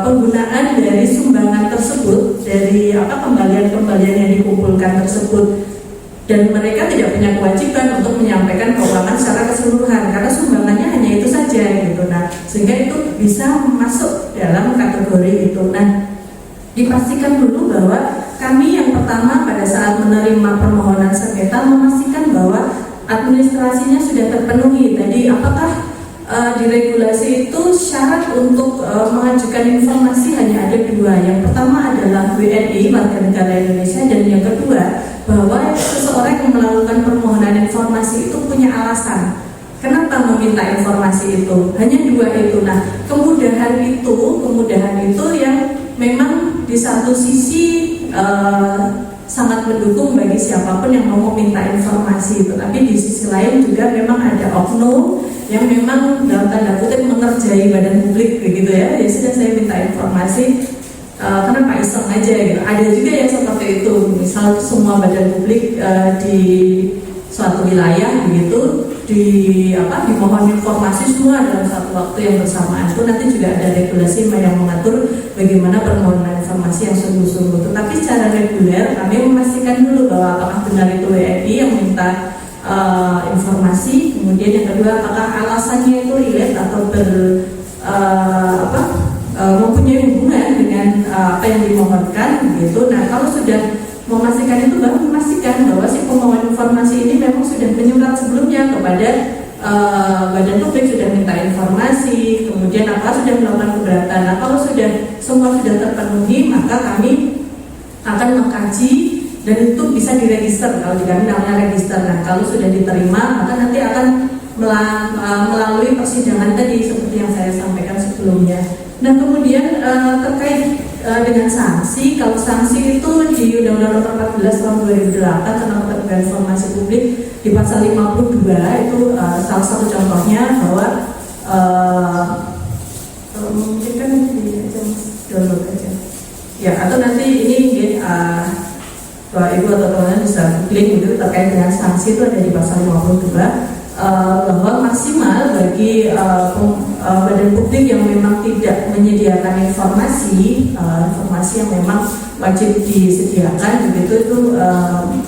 penggunaan dari sumbangan tersebut, dari kembalian-kembalian yang dikumpulkan tersebut. Dan mereka tidak punya kewajiban untuk menyampaikan keuangan secara keseluruhan karena sumbangannya hanya itu saja gitu. Nah, sehingga itu bisa masuk dalam kategori itu. Nah, dipastikan dulu bahwa kami yang pertama pada saat menerima permohonan sengketa memastikan bahwa administrasinya sudah terpenuhi. Tadi apakah di regulasi itu syarat untuk mengajukan informasi hanya ada dua. Yang pertama adalah WNI, warga negara Indonesia, dan yang kedua bahwa seseorang yang melakukan permohonan informasi itu punya alasan kenapa meminta informasi itu. Hanya dua itu. Nah, kemudahan itu yang memang di satu sisi sangat mendukung bagi siapapun yang mau meminta informasi itu. Tapi di sisi lain juga memang ada oknum yang memang dalam tanda kutip mengerjai badan publik begitu ya. Ya sudah, saya minta informasi kenapa iseng aja gitu. Ada juga yang seperti itu. Misal semua badan publik di suatu wilayah begitu dimohon informasi semua dalam satu waktu yang bersamaan. Itu nanti juga ada regulasi yang mengatur bagaimana permohonan informasi yang sungguh-sungguh. Tetapi secara reguler kami memastikan dulu bahwa apakah benar itu WNI yang minta informasi, kemudian yang kedua apakah alasannya itu relate atau mempunyai hubungan dengan apa yang dimohonkan gitu. Nah, kalau sudah memastikan itu, baru memastikan bahwa si pemohon informasi ini memang sudah menyurat sebelumnya kepada badan publik, sudah minta informasi, kemudian apa sudah melakukan keberatan. Nah, kalau semua sudah terpenuhi, maka kami akan mengkaji dan itu bisa diregister. Kalau di kami namanya register. Nah, kalau sudah diterima, maka nanti akan melalui persidangan tadi seperti yang saya sampaikan sebelumnya. Nah, kemudian terkait dengan sanksi, kalau sanksi itu di Undang-Undang Nomor 14 Tahun 2008 tentang Keterbukaan Informasi Publik di pasal 52 itu salah satu contohnya bahwa mungkin kan download aja ya, atau nanti ini Bapak Ibu atau teman-teman bisa klik gitu terkait dengan sanksi itu ada di pasal 52. Bahwa maksimal bagi badan publik yang memang tidak menyediakan informasi yang memang wajib disediakan begitu itu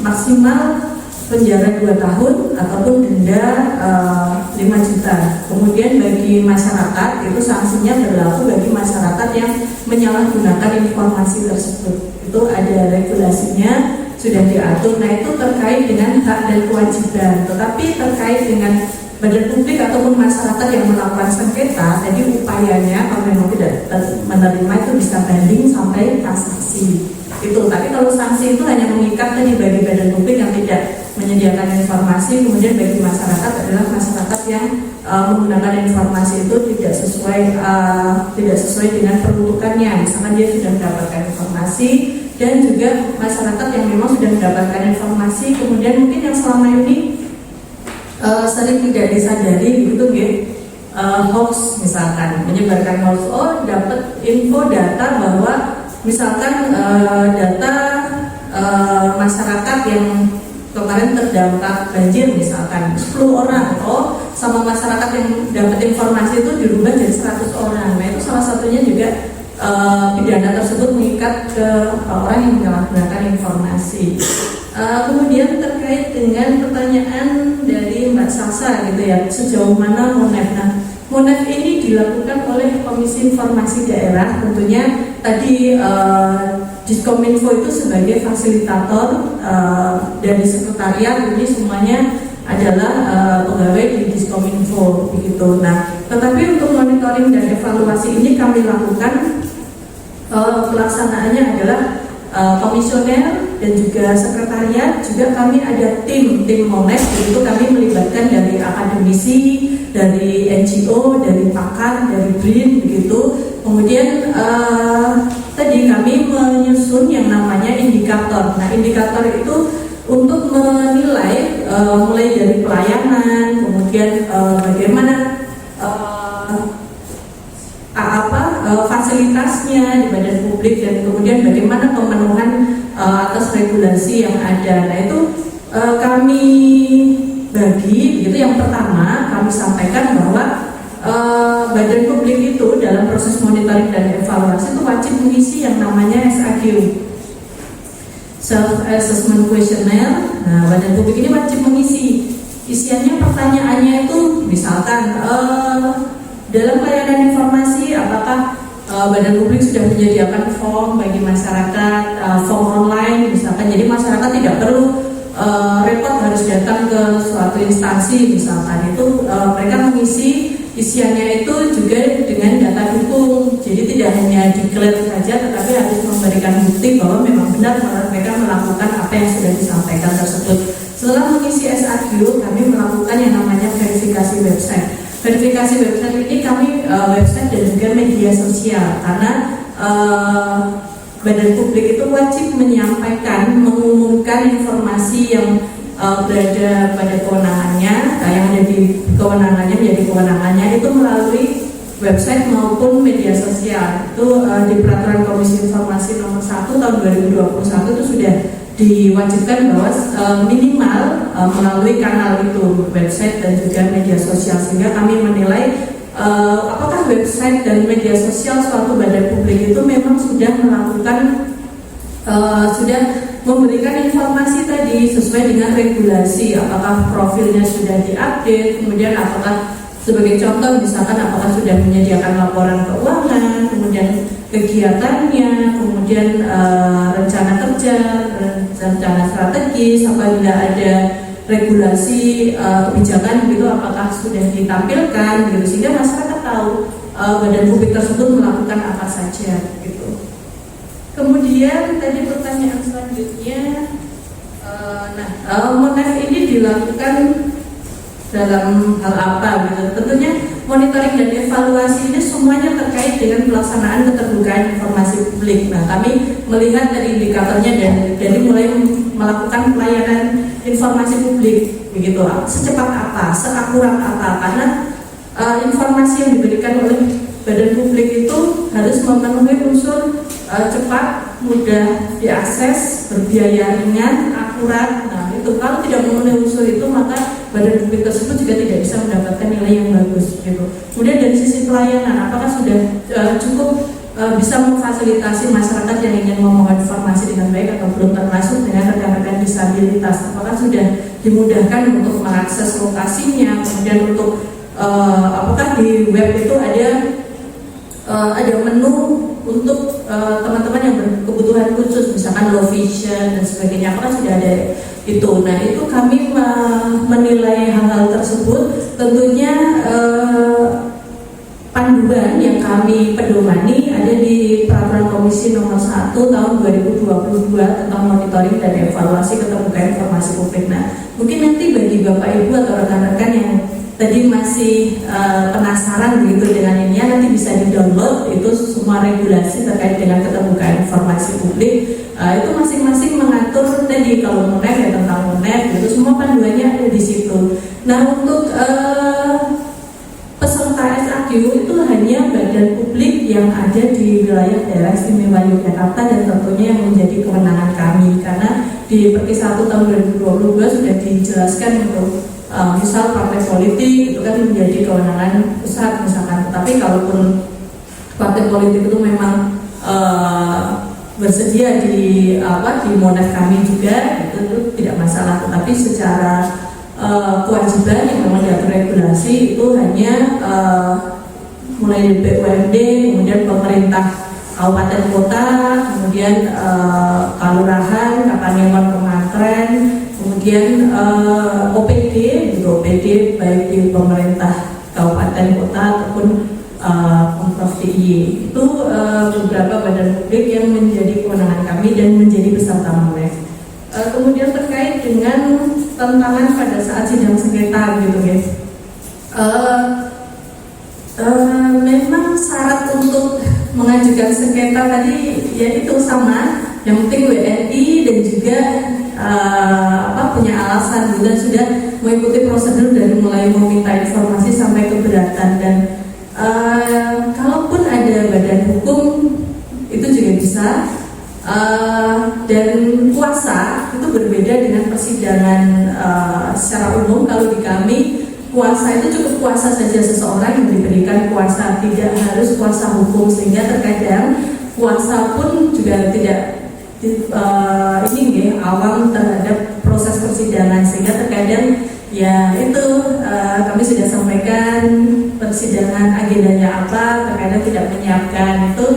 maksimal penjara 2 tahun ataupun denda 5 juta. Kemudian bagi masyarakat itu sanksinya berlaku bagi masyarakat yang menyalahgunakan informasi tersebut. Itu ada regulasinya, sudah diatur. Nah, itu terkait dengan hak dan kewajiban. Tetapi terkait dengan badan publik ataupun masyarakat yang melakukan sengketa, jadi upayanya kalau memang tidak menerima itu bisa banding sampai kasasi. Itu. Tapi kalau sanksi itu hanya mengikat tadi bagi badan publik yang tidak menyediakan informasi, kemudian bagi masyarakat adalah masyarakat yang menggunakan informasi itu tidak sesuai dengan peruntukannya. Misalkan dia sudah mendapatkan informasi dan juga masyarakat yang memang sudah mendapatkan informasi, kemudian mungkin yang selama ini sering tidak disadari gitu hoax, misalkan menyebarkan hoax. Oh, dapat info data bahwa misalkan data masyarakat yang kemarin terdampak banjir misalkan 10 orang, oh sama masyarakat yang dapat informasi itu dirubah jadi 100 orang. Nah itu salah satunya juga pidana tersebut mengikat ke orang yang menyalahgunakan informasi. Kemudian terkait dengan pertanyaan dari Mbak Salsa gitu ya, sejauh mana MONEF. Nah, MONEF ini dilakukan oleh Komisi Informasi Daerah, tentunya tadi Diskominfo itu sebagai fasilitator, dari sekretariat ini semuanya adalah pegawai di Diskominfo begitu. Nah, tetapi untuk monitoring dan evaluasi ini kami lakukan pelaksanaannya adalah komisioner dan juga sekretariat, juga kami ada tim MONEF, begitu kami melibatkan dari akademisi, dari NGO, dari pakar, dari BRIN begitu. Kemudian tadi kami menyusun yang namanya indikator. Nah, indikator itu untuk menilai mulai dari pelayanan, kemudian bagaimana fasilitasnya di badan publik, dan kemudian bagaimana pemenuhan atas regulasi yang ada. Nah itu kami bagi, begitu. Yang pertama kami sampaikan bahwa badan publik itu dalam proses monitoring dan evaluasi itu wajib mengisi yang namanya SAQ, Self Assessment Questionnaire. Nah, badan publik ini wajib mengisi. Isiannya, pertanyaannya itu misalkan dalam pelayanan informasi apakah badan publik sudah menyediakan form bagi masyarakat, form online misalkan, jadi masyarakat tidak perlu repot harus datang ke suatu instansi misalkan. Itu mereka mengisi isiannya itu juga dengan data dukung, jadi tidak hanya diklaim saja tetapi harus memberikan bukti bahwa memang benar mereka melakukan apa yang sudah disampaikan tersebut. Setelah mengisi SAQ, kami melakukan yang namanya verifikasi website. Verifikasi website ini kami website dan juga media sosial, karena badan publik itu wajib menyampaikan, mengumumkan informasi yang berada pada kewenangannya, yang ada di kewenangannya menjadi kewenangannya itu melalui website maupun media sosial. Itu di Peraturan Komisi Informasi Nomor 1 Tahun 2021 itu sudah diwajibkan bahwa minimal melalui kanal itu, website dan juga media sosial, sehingga kami menilai apakah website dan media sosial suatu badan publik itu memang sudah melakukan sudah memberikan informasi tadi sesuai dengan regulasi, apakah profilnya sudah diupdate, kemudian apakah sebagai contoh misalkan apakah sudah menyediakan laporan keuangan, kemudian kegiatannya, kemudian rencana kerja, rencana strategis, apabila ada regulasi kebijakan gitu apakah sudah ditampilkan gitu, sehingga masyarakat tahu badan publik tersebut melakukan apa saja gitu. Kemudian tadi pertanyaan selanjutnya, MONEF ini dilakukan dalam hal apa gitu. Tentunya monitoring dan evaluasi ini semuanya terkait dengan pelaksanaan keterbukaan informasi publik. Nah, kami melihat dari indikatornya dan dari mulai melakukan pelayanan informasi publik begitu, secepat apa, seakurat apa, karena informasi yang diberikan oleh badan publik itu harus memenuhi unsur cepat, mudah diakses, berbiaya ringan, akurat. Nah itu kalau tidak memenuhi unsur itu maka badan publik tersebut juga tidak bisa mendapatkan nilai yang bagus gitu. Kemudian dari sisi pelayanan, apakah sudah cukup bisa memfasilitasi masyarakat yang ingin memohon informasi dengan baik atau belum, termasuk dengan rekan-rekan disabilitas, apakah sudah dimudahkan untuk mengakses lokasinya, kemudian untuk apakah di web itu ada menu untuk teman-teman yang berkebutuhan khusus, misalkan low vision dan sebagainya, apakah sudah ada itu. Nah itu kami menilai hal-hal tersebut. Tentunya panduan yang kami pedomani ada di Peraturan Komisi Nomor 1 Tahun 2022 tentang monitoring dan evaluasi keterbukaan informasi publik. Nah mungkin nanti bagi Bapak Ibu atau rekan-rekan yang tadi masih penasaran begitu dengan ini, nanti bisa di-download itu semua regulasi terkait dengan keterbukaan informasi publik. Itu masing-masing mengatur tadi kalau MUNEF ya tentang MUNEF, itu semua panduannya ada di situ. Nah, untuk peserta SAQ itu hanya badan publik yang ada di wilayah daerah istimewa Yogyakarta dan tentunya yang menjadi kewenangan kami, karena di Perki 1 tahun 2022 sudah dijelaskan untuk misal partai politik itu kan menjadi kewenangan pusat misalkan, tapi kalaupun partai politik itu memang bersedia di MUNEF kami juga itu tidak masalah, tetapi secara kewajiban yang memang diatur regulasi itu hanya mulai dari BUMD, kemudian pemerintah kabupaten kota, kemudian kelurahan, kapanewon, pemantren, kemudian OPD, gitu, OPD baik di pemerintah kabupaten kota ataupun Pemprov DIY. Itu beberapa badan publik yang menjadi kewenangan kami dan menjadi peserta MUNEF. Kemudian terkait dengan tantangan pada saat sidang sengketa gitu guys, memang syarat untuk mengajukan sengketa tadi ya itu sama, yang penting WNI dan juga punya alasan dan sudah mengikuti prosedur dari mulai meminta informasi sampai keberatan. Dan kalaupun ada badan hukum itu juga bisa. Dan kuasa itu berbeda dengan persidangan secara umum. Kalau di kami kuasa itu cukup kuasa saja seseorang yang diberikan kuasa, tidak harus kuasa hukum, sehingga terkadang kuasa pun juga tidak awam terhadap proses persidangan, sehingga terkadang ya itu kami sudah sampaikan persidangan agendanya apa, terkadang tidak menyiapkan, itu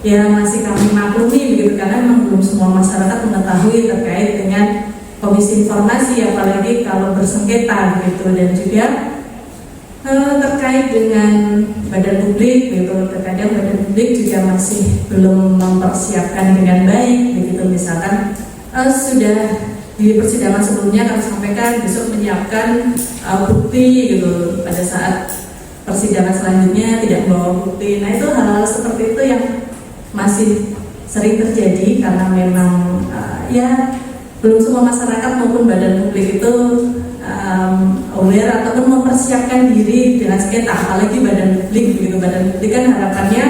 ya masih kami maklumi begitu, karena memang belum semua masyarakat mengetahui terkait dengan komisi informasi, apalagi kalau bersengketa gitu. Dan juga terkait dengan badan publik gitu, terkadang badan publik juga masih belum mempersiapkan dengan baik begitu. Misalkan sudah di persidangan sebelumnya kami sampaikan besok menyiapkan bukti gitu, pada saat persidangan selanjutnya tidak membawa bukti. Nah, itu hal-hal seperti itu yang masih sering terjadi, karena memang ya belum semua masyarakat maupun badan publik itu aware ataupun mempersiapkan diri dengan sengketa, apalagi badan publik begitu. Badan publik kan harapannya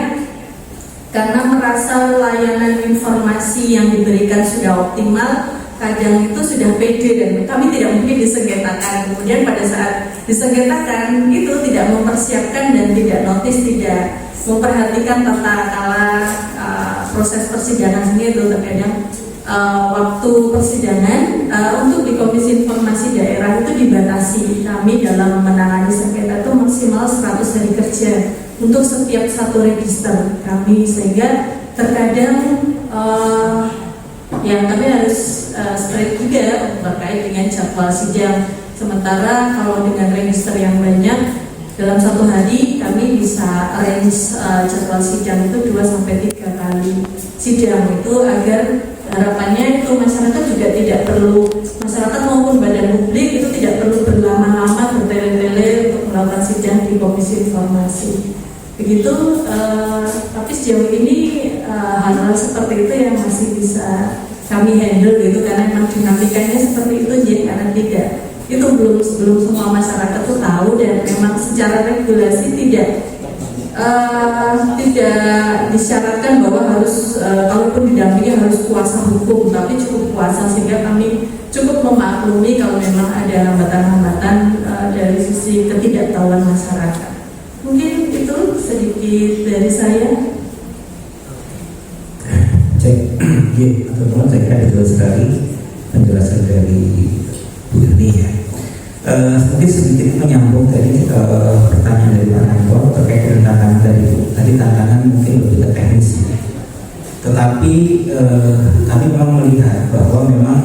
karena merasa layanan informasi yang diberikan sudah optimal, kadang itu sudah pede dan kami tidak mungkin disengketakan. Kemudian pada saat disengketakan itu tidak mempersiapkan dan tidak notice, tidak memperhatikan tata kala proses persidangan sendiri. Itu terkadang waktu persidangan untuk di Komisi Informasi Daerah itu dibatasi. Kami dalam menangani sengketa itu maksimal 100 hari kerja untuk setiap satu register kami, sehingga terkadang yang kami harus straight juga terkait dengan jadwal sidang. Sementara kalau dengan register yang banyak, dalam satu hari kami bisa arrange jadwal sidang itu 2-3 kali sidang, itu agar harapannya itu masyarakat juga tidak perlu, masyarakat maupun badan publik itu tidak perlu berlama-lama bertele-tele untuk melakukan sidang di Komisi Informasi begitu. Tapi sejauh ini hal-hal seperti itu yang masih bisa kami handle gitu, karena memang dinamikanya seperti itu. Jadi karena tidak, itu belum semua masyarakat tuh tahu, dan memang secara regulasi tidak disyaratkan bahwa harus kalaupun didampingi harus kuasa hukum, tapi cukup kuasa, sehingga kami cukup memaklumi kalau memang ada hambatan-hambatan dari sisi ketidaktahuan masyarakat. Mungkin itu sedikit dari saya. Teman-teman, saya kira betul sekali penjelasan dari Bu Irni ya. Mungkin sedikit menyambung tadi pertanyaan dari Pak Menko terkait dengan tantangan tadi tantangan mungkin lebih ke teknis ya. Tetapi kami memang melihat bahwa memang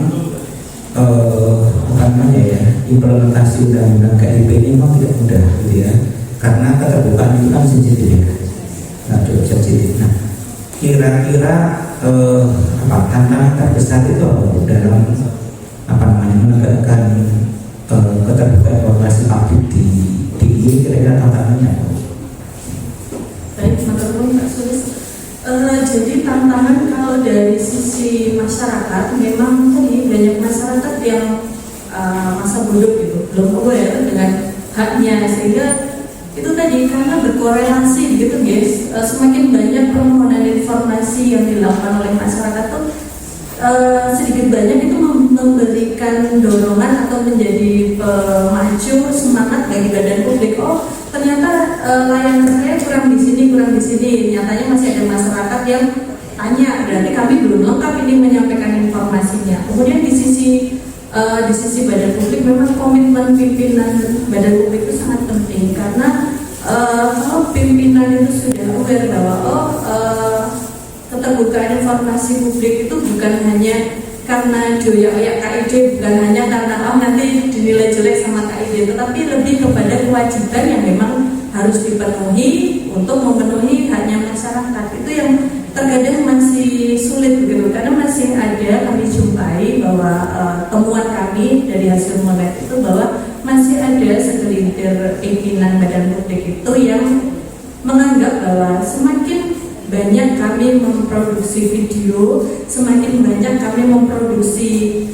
implementasi undang-undang KIP ini memang tidak mudah gitu ya, karena keterbukaan itu kan sensitif. Nah, kira-kira tantangan terbesar itu dalam menegakkan keterbukaan informasi publik di ini kira-kira tantangannya apa? Baik, matur Pak Sulis. Jadi tantangan kalau dari sisi masyarakat memang tadi banyak masyarakat yang masa bodoh gitu, belum aware dengan haknya, sehingga itu tadi karena berkorelasi gitu guys, semakin banyak permohonan informasi yang dilakukan oleh masyarakat tuh sedikit banyak itu memberikan dorongan atau menjadi pemacu semangat bagi badan publik. Oh ternyata layanan saya kurang di sini. Nyatanya masih ada masyarakat yang tanya, berarti kami belum lengkap ini menyampaikan informasinya. Kemudian di sisi badan publik memang komitmen pimpinan badan publik itu sangat penting, karena kalau pimpinan itu sudah aware bahwa keterbukaan informasi publik itu bukan hanya karena doyak-doyak KID, bukan hanya karena nanti dinilai jelek sama KID, tetapi lebih kepada kewajiban yang memang harus dipenuhi untuk memenuhi haknya masyarakat. Itu yang terkadang masih sulit begitu, karena masih ada kami jumpai bahwa temuan kami dari hasil monitoring itu bahwa masih ada segelintir pimpinan badan publik itu yang menganggap bahwa semakin banyak kami memproduksi video, semakin banyak kami memproduksi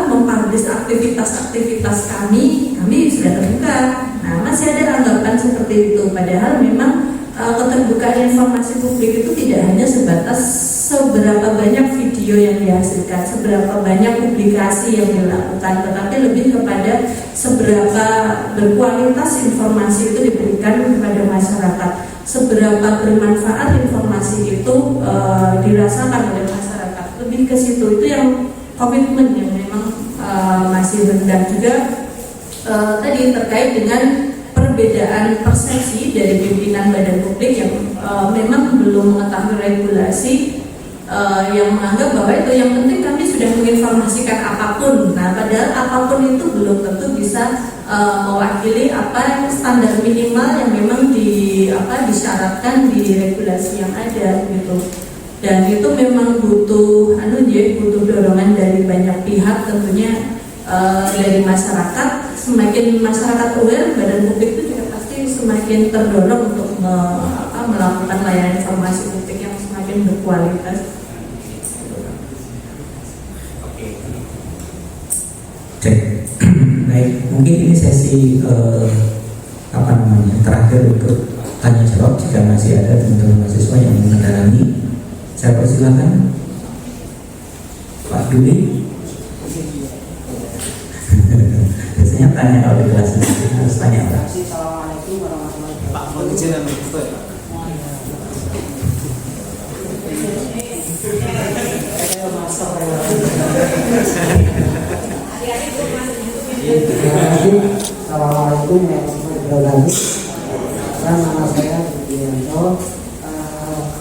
mempublish aktivitas kami sudah terbuka. Nah, masih ada anggapan seperti itu, padahal memang keterbukaan informasi publik itu tidak hanya sebatas seberapa banyak video yang dihasilkan, seberapa banyak publikasi yang dilakukan, tetapi lebih kepada seberapa berkualitas informasi itu diberikan kepada masyarakat, seberapa bermanfaat informasi itu dirasakan oleh masyarakat. Lebih ke situ, itu yang komitmen yang memang masih rendah juga. Tadi terkait dengan perbedaan persepsi dari pimpinan badan publik yang memang belum mengetahui regulasi, yang menganggap bahwa itu yang penting kami sudah menginformasikan apapun. Nah, padahal apapun itu belum tentu bisa mewakili apa standar minimal yang memang disyaratkan di regulasi yang ada gitu. Dan itu memang butuh dorongan dari banyak pihak, tentunya dari masyarakat. Semakin masyarakat aware, badan publik itu juga pasti semakin terdorong untuk melakukan layanan informasi publik yang semakin berkualitas. Baik, mungkin ini sesi terakhir untuk tanya jawab. Jika masih ada teman-teman mahasiswa yang mendalami, saya persilakan Pak Dudi. Biasanya tanya kalau di kelas ini harus tanya Pak. Assalamualaikum warahmatullahi wabarakatuh. Assalamualaikum warahmatullahi wabarakatuh. Nama saya Budianto.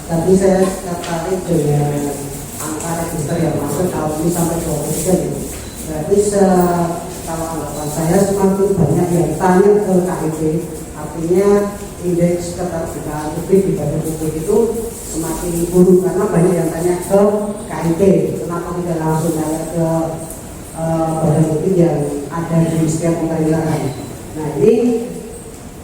Tadi saya tertarik dengan angka register yang masuk tahun ini sampai 23 gitu. Berarti kalau anggapan saya semakin banyak yang tanya ke KIP, artinya indeks keterbukaan publik di badan publik itu semakin buruk, karena banyak yang tanya ke KIP. Kenapa tidak langsung tanya ke badan publik yang ada di setiap wilayah? Nah, ini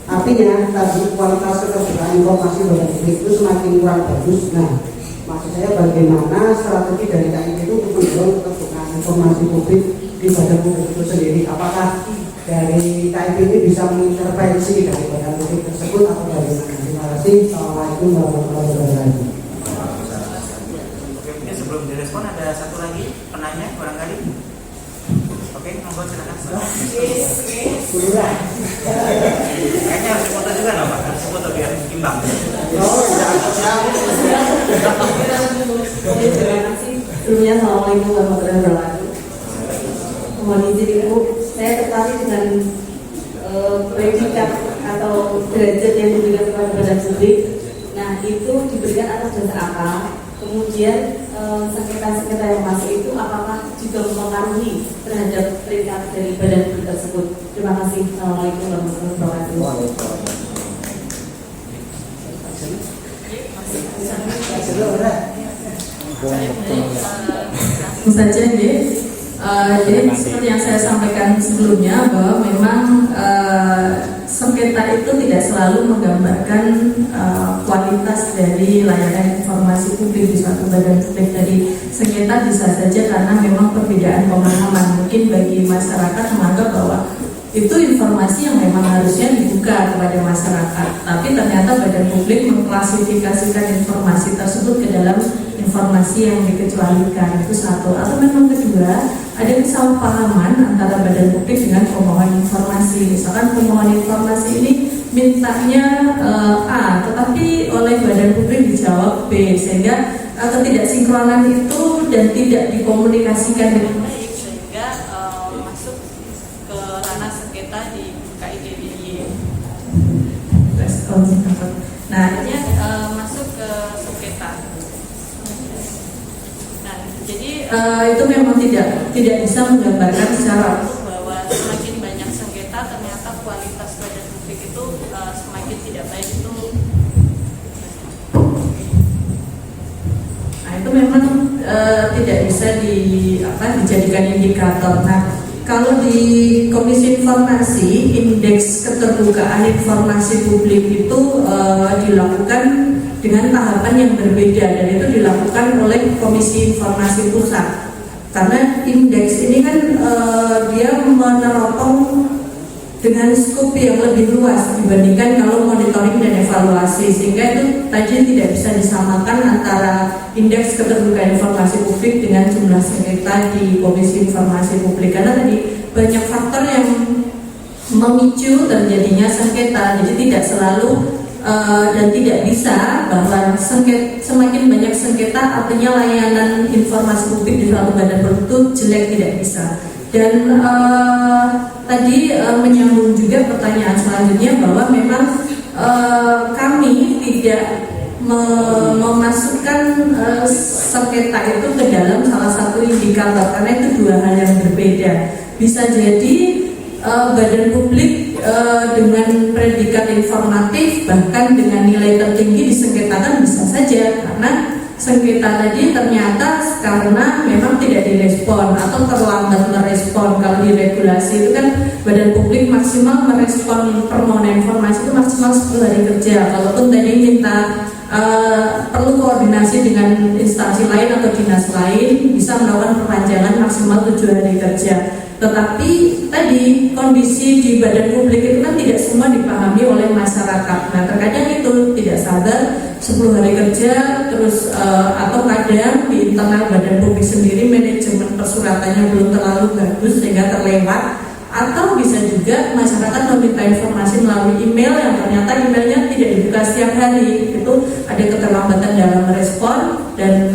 artinya tadi kualitas keterbukaan informasi badan publik itu semakin kurang bagus. Nah, maksud saya bagaimana strategi dari KIP itu untuk mendorong keterbukaan informasi publik di badan publik itu sendiri? Apakah dari KIP ini bisa mengintervensi dari badan publik tersebut atau bagaimana? Terima kasih. Assalamualaikum warahmatullahi wabarakatuh. Oke, sebelum direspon ada satu lagi penanya barangkali. Oke, monggo silakan. Kayaknya harus foto juga nggak Pak? Harus foto biar imbang. Sebelumnya Assalamualaikum warahmatullahi wabarakatuh. Mohon izin Ibu, saya tertarik dengan predikat atau derajat yang diberikan kepada badan publik. Nah, itu diberikan atas dasar apa? Kemudian sengketa-sengketa yang masuk itu apakah juga mempengaruhi terhadap peringkat dari badan publik tersebut? Terima kasih. Assalamualaikum warahmatullahi wabarakatuh. Saja ya. Jadi seperti yang saya sampaikan sebelumnya bahwa memang sengketa itu tidak selalu menggambarkan kualitas dari layanan informasi publik di suatu badan publik. Dari sengketa bisa saja karena memang perbedaan pemahaman. Mungkin bagi masyarakat menganggap bahwa itu informasi yang memang harusnya dibuka kepada masyarakat, tapi ternyata badan publik mengklasifikasikan informasi tersebut ke dalam informasi yang dikecualikan. Itu satu. Atau memang kedua, ada kesalahpahaman antara badan publik dengan pemohon informasi. Misalkan pemohon informasi ini mintanya A, tetapi oleh badan publik dijawab B, sehingga ketidaksinkronan itu dan tidak dikomunikasikan dengan baik, sehingga masuk ke ranah sengketa di KIDDI. Nah, akhirnya masuk ke sengketa. Nah, jadi itu memang tidak bisa menggambarkan secara utuh bahwa semakin banyak sengketa ternyata kualitas badan publik itu semakin tidak baik itu. Nah, itu memang tidak bisa dijadikan indikator. Nah, kalau di Komisi Informasi, indeks keterbukaan informasi publik itu dilakukan dengan tahapan yang berbeda, dan itu dilakukan oleh Komisi Informasi Pusat. Karena indeks ini kan dia meneropong dengan skop yang lebih luas dibandingkan kalau monitoring dan evaluasi, sehingga itu tadi tidak bisa disamakan antara indeks keterbukaan informasi publik dengan jumlah sengketa di Komisi Informasi Publik, karena tadi banyak faktor yang memicu terjadinya sengketa. Jadi tidak selalu dan tidak bisa bahwa semakin banyak sengketa artinya layanan informasi publik di suatu badan publik itu jelek, tidak bisa. Dan tadi menyambung juga pertanyaan selanjutnya bahwa memang kami tidak memasukkan sengketa itu ke dalam salah satu indikator, karena itu dua hal yang berbeda. Bisa jadi badan publik dengan predikat informatif bahkan dengan nilai tertinggi disengketakan, bisa saja karena sengketa tadi ternyata karena memang tidak direspon atau terlambat merespon. Kalau di regulasi itu kan badan publik maksimal merespon permohonan informasi itu maksimal 10 hari kerja. Kalaupun tadi minta perlu koordinasi dengan instansi lain atau dinas lain, bisa melakukan perpanjangan maksimal 7 hari kerja. Tetapi tadi kondisi di badan publik itu kan tidak semua dipahami oleh masyarakat. Nah, terkadang itu tidak sadar 10 hari kerja terus atau kadang di internal badan publik sendiri manajemen persuratannya belum terlalu bagus sehingga terlewat, atau bisa juga masyarakat meminta informasi melalui email yang ternyata emailnya tidak dibuka setiap hari. Itu ada keterlambatan dalam merespon dan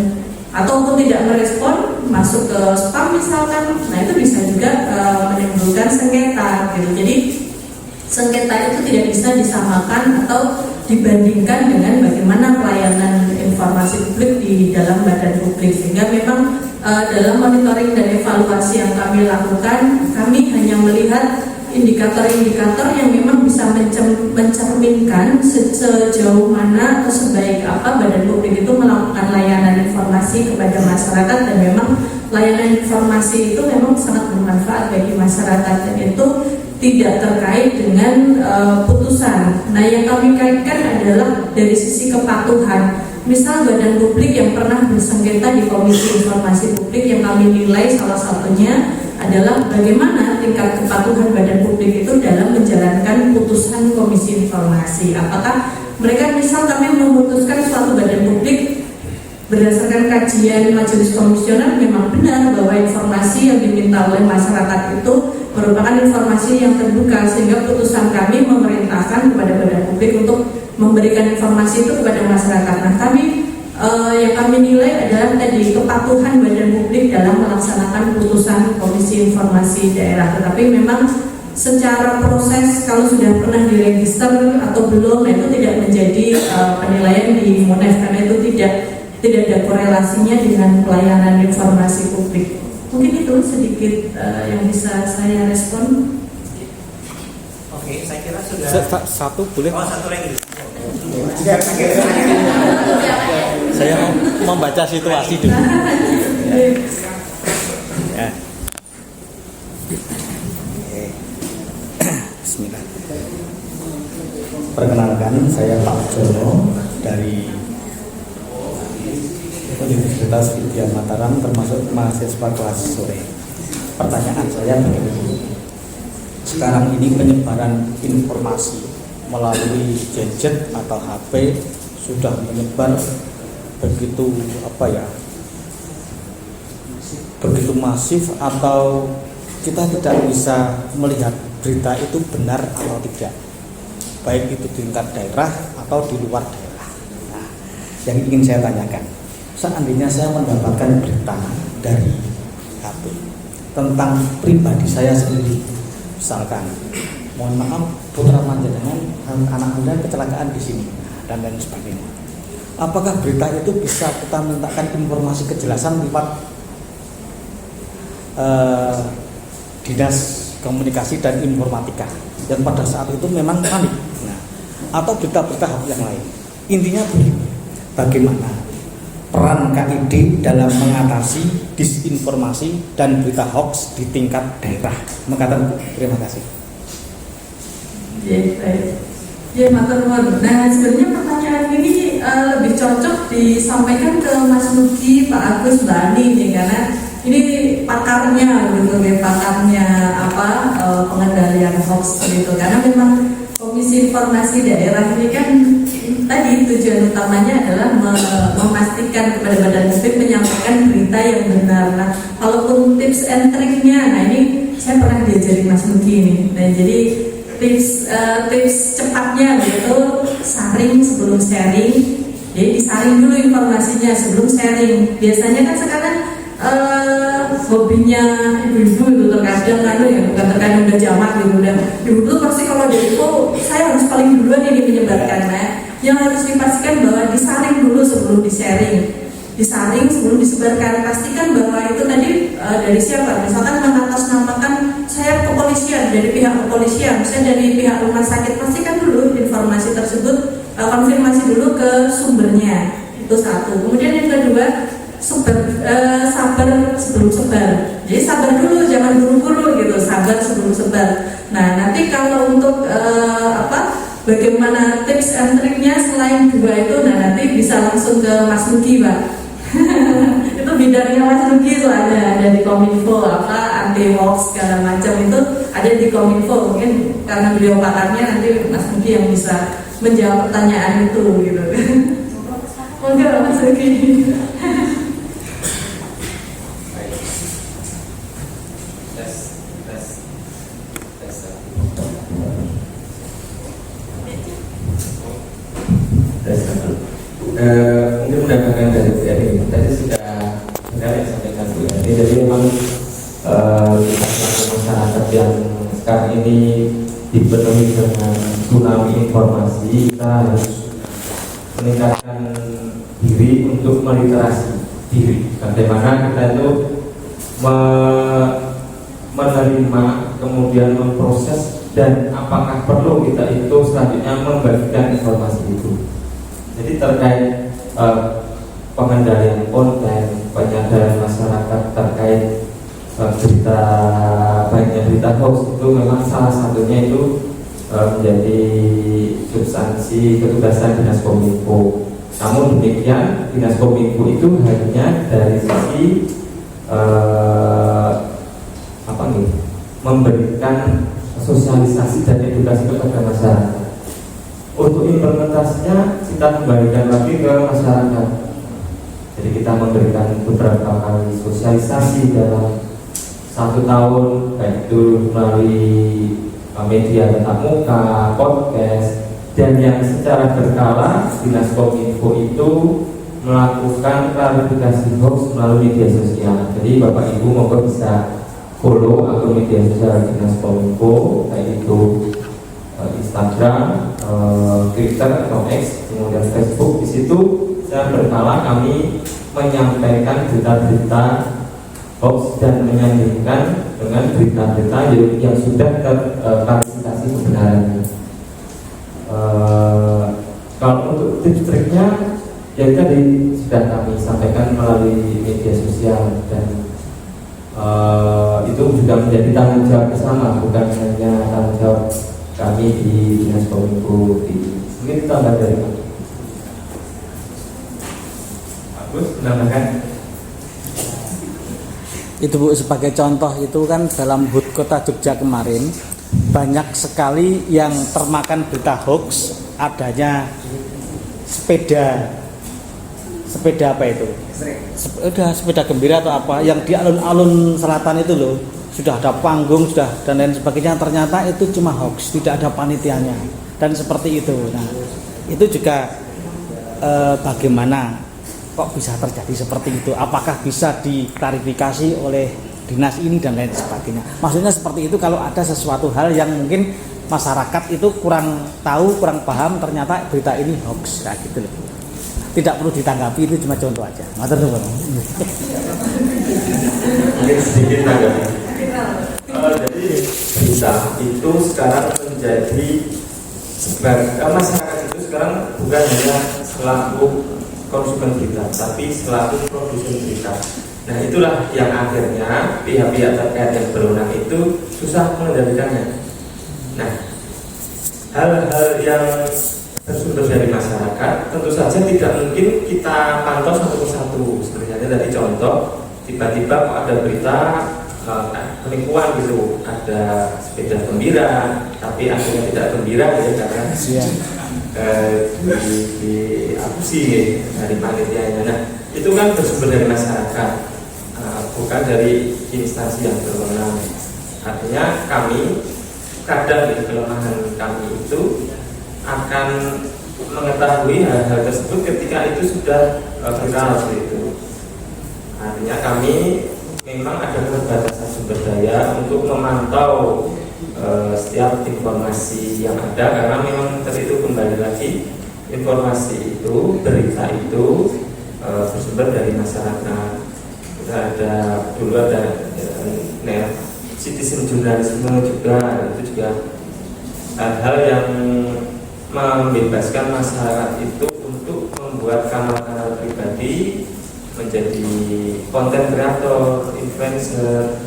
ataupun tidak merespon, masuk ke spam misalkan. Nah, itu bisa juga menimbulkan sengketa gitu. Jadi sengketa itu tidak bisa disamakan atau dibandingkan dengan bagaimana pelayanan informasi publik di dalam badan publik. Sehingga memang dalam monitoring dan evaluasi yang kami lakukan, kami hanya melihat indikator-indikator yang memang bisa mencerminkan sejauh mana atau sebaik apa badan publik itu melakukan layanan informasi kepada masyarakat, dan memang layanan informasi itu memang sangat bermanfaat bagi masyarakat, dan itu tidak terkait dengan putusan. Nah, yang kami kaitkan adalah dari sisi kepatuhan. Misal badan publik yang pernah bersengketa di Komisi Informasi Publik, yang kami nilai salah satunya adalah bagaimana tingkat kepatuhan badan publik itu dalam menjalankan putusan Komisi Informasi. Apakah mereka, misal kami memutuskan suatu badan publik berdasarkan kajian majelis komisioner memang benar bahwa informasi yang diminta oleh masyarakat itu merupakan informasi yang terbuka, sehingga putusan kami memerintahkan kepada badan publik untuk memberikan informasi itu kepada masyarakat. Nah, yang kami nilai adalah tadi kepatuhan badan publik dalam melaksanakan putusan Komisi Informasi Daerah. Tetapi memang secara proses kalau sudah pernah diregister atau belum, nah itu tidak menjadi penilaian di MUNEF, karena itu tidak ada korelasinya dengan pelayanan informasi publik. Mungkin itu sedikit yang bisa saya respon. Oke, saya kira sudah. Satu boleh? Oh, satu lagi. Saya mau membaca situasi dulu. Ya. Oke. Bismillah. Perkenalkan, saya Pak Jono dari Universitas Widya Mataram, termasuk mahasiswa kelas sore. Pertanyaan saya begini, sekarang ini penyebaran informasi melalui gadget atau HP sudah menyebar begitu begitu masif, atau kita tidak bisa melihat berita itu benar atau tidak, baik itu di tingkat daerah atau di luar daerah. Nah, yang ingin saya tanyakan, seandainya saya mendapatkan berita dari HP tentang pribadi saya sendiri, misalkan, mohon maaf putra panjenengan anak Anda kecelakaan di sini dan lain sebagainya, apakah berita itu bisa kita mintakan informasi kejelasan lewat Dinas Komunikasi dan Informatika yang pada saat itu memang panik, atau berita-berita yang lain? Intinya begini, bagaimana peran KID dalam mengatasi disinformasi dan berita hoax di tingkat daerah? Terima kasih. Ya, matur nuwun. Nah, sebenarnya pertanyaan ini lebih cocok disampaikan ke Mas Nugi, Pak Agus, Mbak Ani nih, karena ini pakarnya gitu ya, pakarnya pengendalian hoax gitu. Karena memang Komisi Informasi Daerah ini kan tadi tujuan utamanya adalah memastikan kepada badan publik menyampaikan berita yang benar. Nah, kalaupun tips and triknya, nah ini saya pernah diajari Mas Nugi ini. Nah, jadi tips cepatnya gitu, saring sebelum sharing. Jadi disaring dulu informasinya sebelum sharing. Biasanya kan sekarang hobinya ibu-ibu itu terkadang ya, bukan terkadang udah jamak gitu, udah ibu pasti kalau ada info saya harus paling duluan ini menyebarkan. Nah, yang harus dipastikan bahwa disaring dulu sebelum disaring sebelum disebarkan. Pastikan bahwa itu tadi dari siapa, misalkan mengatasnamakan saya kepolisian, dari pihak kepolisian, misalnya dari pihak rumah sakit, pastikan dulu informasi tersebut, konfirmasi dulu ke sumbernya. Itu satu. Kemudian yang kedua, sabar sebelum sebar. Jadi sabar dulu, jangan buru-buru gitu, sabar sebelum sebar. Nah, nanti kalau untuk bagaimana tips and triknya selain dua itu, nah nanti bisa langsung ke Mas Nugi, Pak. Itu bidangnya Mas Nugi, soalnya ada di Kominfo, anti hoax segala macam itu ada di Kominfo. Mungkin karena beliau pakarnya, nanti Mas Nugi yang bisa menjawab pertanyaan itu gitu. Monggo Mas Nugi. Mungkin mendapatkan dari Bu Eri tadi sudah disampaikan Bu Eri. Jadi memang masyarakat yang sekarang ini dipenuhi dengan tsunami informasi, kita harus meningkatkan diri untuk meliterasi diri. Bagaimana kita itu menerima, kemudian memproses, dan apakah perlu kita itu selanjutnya membagikan informasi itu. Jadi terkait pengendalian konten, penyadaran masyarakat terkait berita, baiknya berita hoax, itu memang salah satunya itu menjadi substansi ketugasan Dinas Kominfo. Namun demikian, Dinas Kominfo itu hanya dari sisi memberikan sosialisasi dan edukasi kepada masyarakat. Untuk implementasinya kita kembalikan lagi ke masyarakat. Jadi kita memberikan beberapa kali sosialisasi dalam 1 tahun, baik itu melalui media tatap muka, podcast, dan yang secara berkala Dinas Kominfo itu melakukan klarifikasi hoax melalui media sosial. Jadi Bapak Ibu monggo bisa follow akun media sosial Dinas Kominfo, baik itu Instagram, Twitter atau X, kemudian Facebook. Di situ secara berkala kami menyampaikan berita-berita hoax dan menyandingkan dengan berita-berita yang sudah terklarifikasi kebenarannya. Kalau untuk tips triknya, ya tadi sudah kami sampaikan melalui media sosial, dan itu juga menjadi tanggung jawab bersama, bukan hanya tanggung jawab kami di Dinas Kominfo. Mungkin tambah dari Pak Agus, menambahkan. Itu Bu, sebagai contoh itu kan dalam HUT Kota Jogja kemarin banyak sekali yang termakan berita hoax adanya sepeda apa itu? Sepeda gembira atau apa yang di alun-alun selatan itu loh, sudah ada panggung sudah dan lain sebagainya, ternyata itu cuma hoax, tidak ada panitianya dan seperti itu. Nah, itu juga bagaimana kok bisa terjadi seperti itu? Apakah bisa diklarifikasi oleh dinas ini dan lain sebagainya? Maksudnya seperti itu, kalau ada sesuatu hal yang mungkin masyarakat itu kurang tahu, kurang paham, ternyata berita ini hoax, kayak gitu loh. Tidak perlu ditanggapi, itu cuma contoh aja. Matur nuwun. Mungkin sedikit tanggapi. Jadi berita itu sekarang menjadi masyarakat itu sekarang bukan hanya selaku konsumen berita, tapi selaku produsen berita. Nah, itulah yang akhirnya pihak-pihak terkait yang berwenang itu susah mengendalikannya. Nah, hal-hal yang bersumber dari masyarakat tentu saja tidak mungkin kita pantau satu persatu. Sebenarnya tadi contoh, tiba-tiba kok ada berita penipuan gitu, ada sepeda gembira, tapi akhirnya tidak gembira ya karena diakusi dari panitianya. Nah, itu kan bersumber dari masyarakat, bukan dari instansi yang berwenang. Artinya kami kadang di kelemahan kami itu akan mengetahui hal-hal tersebut ketika itu sudah viral seperti itu. Artinya kami memang ada keterbatasan sumber daya untuk memantau setiap informasi yang ada, karena memang tadi itu kembali lagi informasi itu, berita itu bersumber dari masyarakat. Dulu ada citizen jurnalisme juga, itu juga hal-hal yang membebaskan masyarakat itu untuk membuat kanal-kanal pribadi menjadi konten kreator, influencer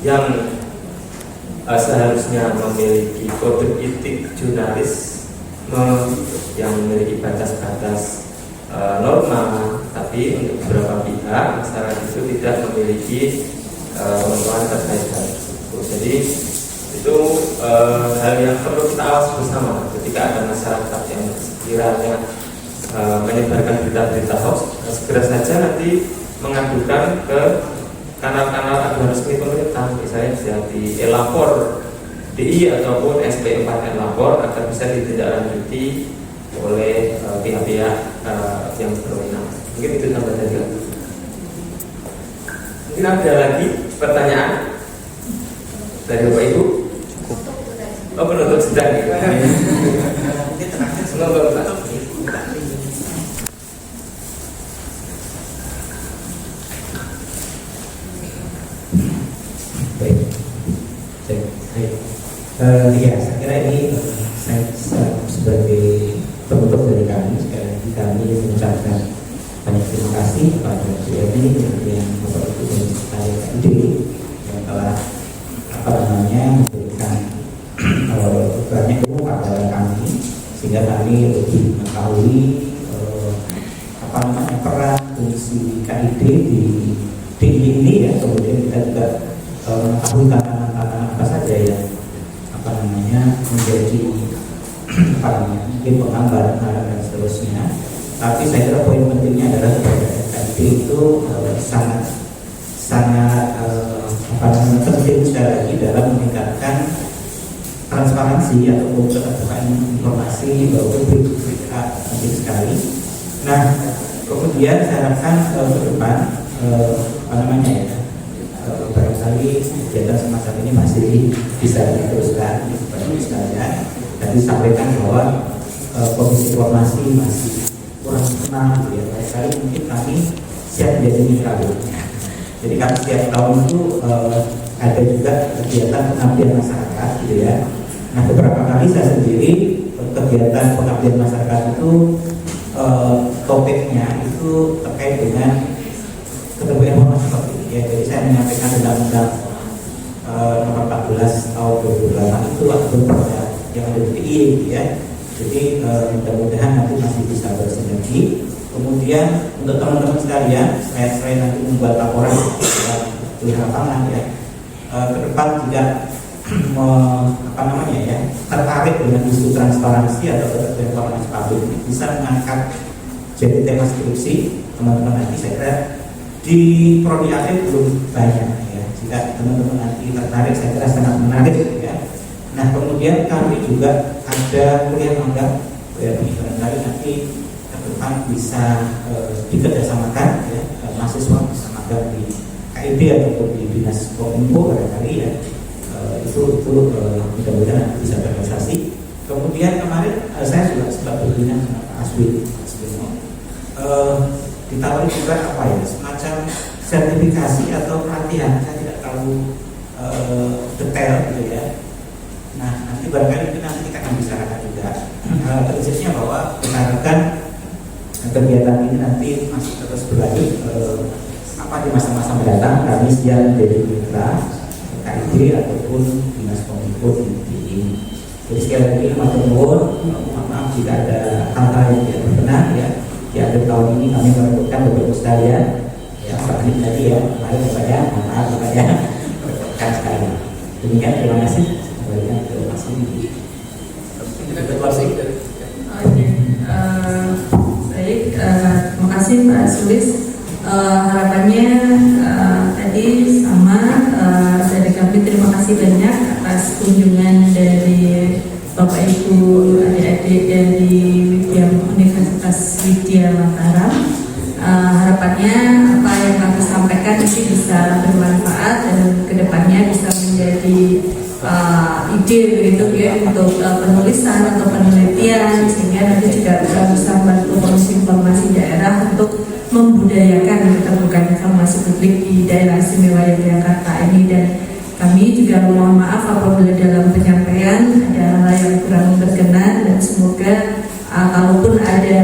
yang seharusnya memiliki kode etik jurnalisme yang memiliki batas-batas norma, tapi untuk beberapa pihak masyarakat itu tidak memiliki pengetahuan terkait hal tersebut. Jadi itu hal yang perlu kita awas bersama ketika ada masyarakat yang sekiranya menyebarkan berita-berita hoax, segera saja nanti mengadukan ke kanal-kanal aduan resmi pemerintah, misalnya bisa di e-lapor DI ataupun SP4 e-lapor, agar bisa ditindaklanjuti oleh pihak-pihak yang berwenang. Mungkin itu tambah tadi. Mungkin ada lagi pertanyaan dari Bapak Ibu? Oh, penutup sedang ya. Semoga Pak. Ya, saya kira ini saya sebagai penutup dari kami, sekali lagi kami mengucapkan banyak terima kasih kepada Bu Eni, kemudian Bapak Ibu dan saya yang telah memberikan banyak ilmu kepada kami, sehingga kami lebih mengetahui peran fungsi KID di DI ini ya. Kemudian kita juga mengetahui tantangan-tantangan apa saja yang menjadi mungkin penggambaran dan seterusnya. Tapi saya kira poin pentingnya adalah KID itu sangat penting sekali lagi dalam meningkatkan transparansi ataupun keterbukaan informasi bahwa publik penting sekali. Nah, kemudian saya harapkan ke depan barangkali kegiatan semacam ini masih bisa diteruskan sekalian. Tadi sampaikan bahwa komisi informasi masih kurang sempurna, ya. Sekali mungkin kami siap menjadi mitra. Jadi kami setiap tahun itu ada juga kegiatan pengabdian masyarakat, gitu ya. Nah, beberapa kali saya sendiri kegiatan pengabdian masyarakat itu topiknya itu terkait dengan keterbukaan informasi seperti ini. Ya, jadi saya menyampaikan Undang-Undang nomor 14 tahun 2008 itu ataupun yang ada di DIY gitu ya. Jadi mudah-mudahan nanti masih bisa bersinergi. Kemudian untuk teman-teman sekalian, saya nanti membuat laporan di lapangan ya. Ke depan juga tertarik dengan isu transparansi atau transparansi publik, bisa mengangkat jadi tema skripsi teman-teman nanti. Saya kira di prodi akhir belum banyak ya. Jika teman-teman nanti tertarik, saya kira sangat menarik ya. Nah, kemudian kami juga ada kuliah magang ya, barangkali nanti ke depan bisa dikerjasamakan ya, mahasiswa bisa magang di KID ataupun di Dinas Kominfo barangkali ya. Itu mudah-mudahan bisa terrealisasi. Kemudian kemarin saya juga sempat berbincang sama Pak Aswin, ditawari juga apa ya, semacam sertifikasi atau pelatihan, saya tidak tahu detail gitu ya. Nah, nanti barangkali itu nanti kita akan bicarakan juga. Prinsipnya bahwa mengharapkan kegiatan ini nanti masih terus berlanjut di masa-masa mendatang. Kami siap dari mitra KID ataupun Dinas Kominfo ini. Jadi sekali lagi mohon maaf jika ada hal-hal yang tidak berkenan ya. Di akhir tahun ini kami merebutkan beberapa sekalian ya, Pak Anies tadi ya, kemarin saya maaf saya berkenan sekali. Demikian, terima kasih. Kembalikan ke Mas Udi. Baik, terima kasih Pak Sulis. Harapannya tadi sama dari kami, terima kasih banyak atas kunjungan dari Bapak Ibu adik-adik dari Universitas Widya Mataram. Harapannya apa yang kami sampaikan nanti bisa bermanfaat dan kedepannya bisa menjadi ide begitu ya untuk penulisan atau penelitian, sehingga nanti juga bisa membantu informasi daerah untuk membudayakan keterbukaan informasi publik di daerah istimewa Yogyakarta ini. Dan kami juga mohon maaf apabila dalam penyampaian ada hal yang kurang berkenan, dan semoga kalaupun ada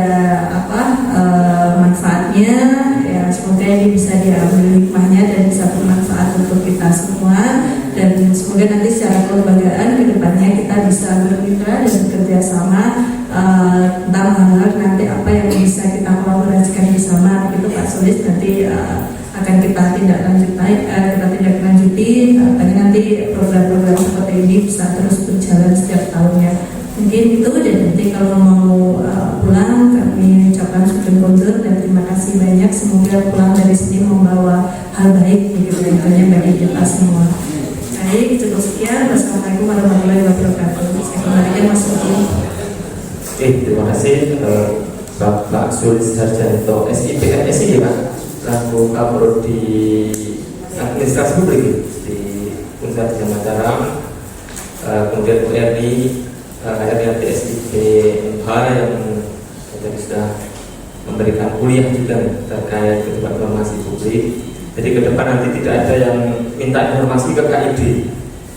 manfaatnya ya, semoga ini bisa diambil hikmahnya dan bisa bermanfaat untuk kita semua. Dan semoga nanti secara kelembagaan kedepannya kita bisa bermitra dan bekerja sama tentang hal-hal nanti apa yang bisa kita kolaborasikan bersama. Itu Pak Sulis nanti akan kita tindak lanjuti. Nanti program-program seperti ini bisa terus berjalan setiap tahunnya. Mungkin itu, dan nanti kalau mau pulang kami ucapkan syukur kondur dan terima kasih banyak. Semoga pulang dari sini membawa hal baik begitu bagi kita semua. Baik, cukup sekian. Wassalamualaikum warahmatullahi wabarakatuh. Saya kembalikan Mas Udi. Terima kasih Bapak Sulis Sarjanto SIPMSI Pak, selaku Kaprodi Administrasi Publik di Universitas Widya Mataram, kemudian Bu Erni HRD SIP MH yang tadi sudah memberikan kuliah juga terkait kehidupan informasi publik. Jadi ke depan nanti tidak ada yang minta informasi ke KID.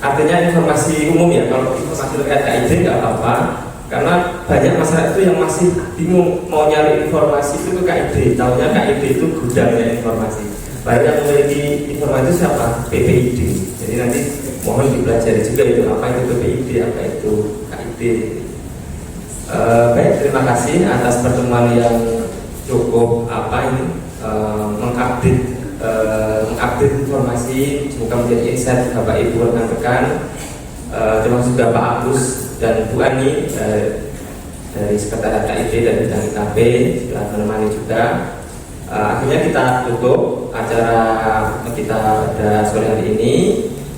Artinya informasi umum ya, kalau informasi terkait KID nggak apa-apa, karena banyak masyarakat itu yang masih bingung mau nyari informasi itu ke KID. Tahunya KID itu gudangnya informasi. Baik yang memiliki informasi itu siapa? PPID. Jadi nanti mohon dipelajari juga itu apa itu PPID, apa itu KID. Baik, terima kasih atas pertemuan yang cukup mengupdate informasi. Semoga menjadi insight Bapak Ibu rekan-rekan, termasuk Bapak Agus dan Bu Ani dari Sekretariat KID dan Bidang IKP telah menemani juga. Akhirnya kita tutup acara kita pada sore hari ini.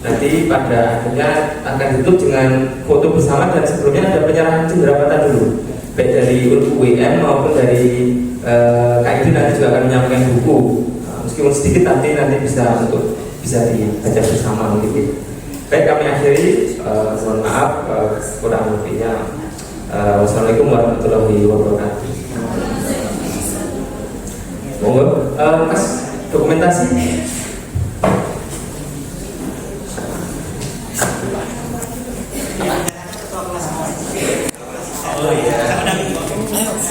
Nanti pada akhirnya akan ditutup dengan foto bersama, dan sebelumnya ada penyerahan cenderamata dulu, baik dari UIN maupun dari KID nanti juga akan menyampaikan buku. Meskipun sedikit nanti bisa dibaca bersama gitu. Baik, kami akhiri. Mohon maaf kurang lebihnya. Wassalamualaikum warahmatullahi wabarakatuh. Monggo, Mas, dokumentasi.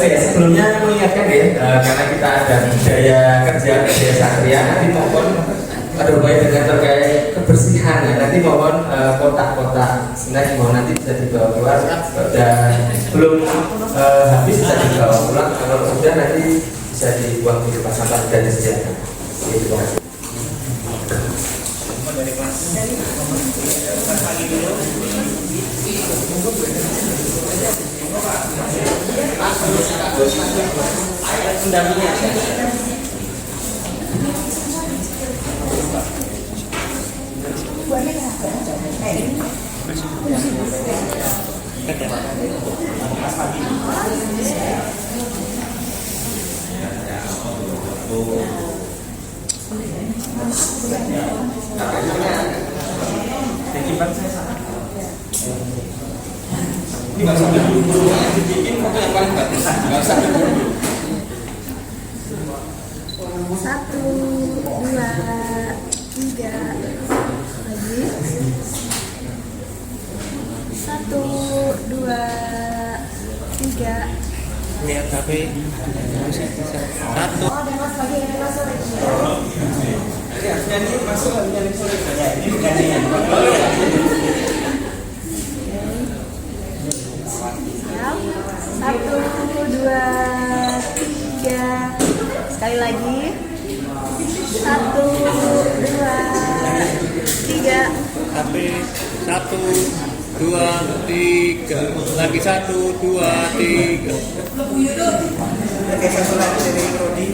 Sebelumnya mengingatkan ya, karena kita ada budaya kerja satria, nanti mohon ada upaya dengan terkait kebersihan ya. Nanti mohon kotak-kotak snack mohon nanti bisa dibawa keluar. Dan belum habis bisa dibawa pulang. Kalau sudah nanti bisa dibuang di tempat sampah dan disediakan. Terima kasih. Satu, dua, tiga, lagi. Satu, dua, tiga. Lihat HP. Satu. Satu, dua, tiga. Sekali lagi. Satu, dua, tiga. HP 1, 2, 3. Lagi 1, 2, 3. Oke, satu lagi dari Rodi.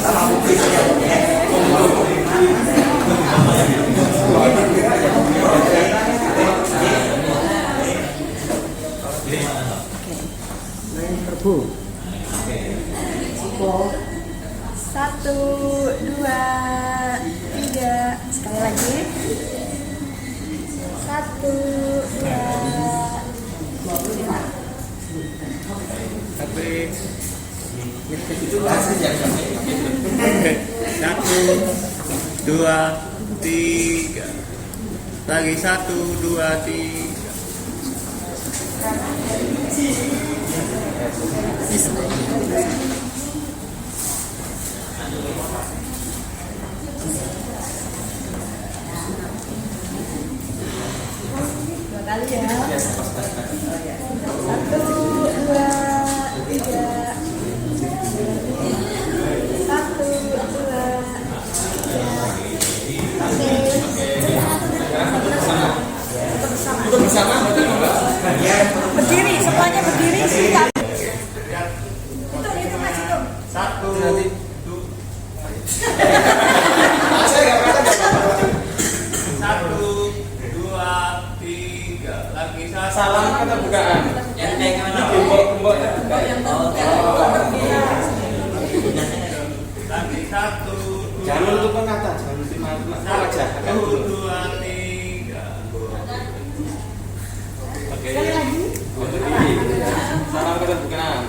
Sama bukti saja. Satu, dua, tiga. Sekali lagi. Satu, dua, tiga. HP 1, 2, 3. Lagi 1, 2, 3. Dua kali ya. Satu, dua, tiga. Satu, dua, tiga. Bersama. Berdiri, semuanya berdiri. Satu. Salam keterbukaan. Yang kayak gimana? Gembok Lagi 1, jangan menutup kata, jangan menutup aja. 1, 2, 3. Oke. Salam keterbukaan.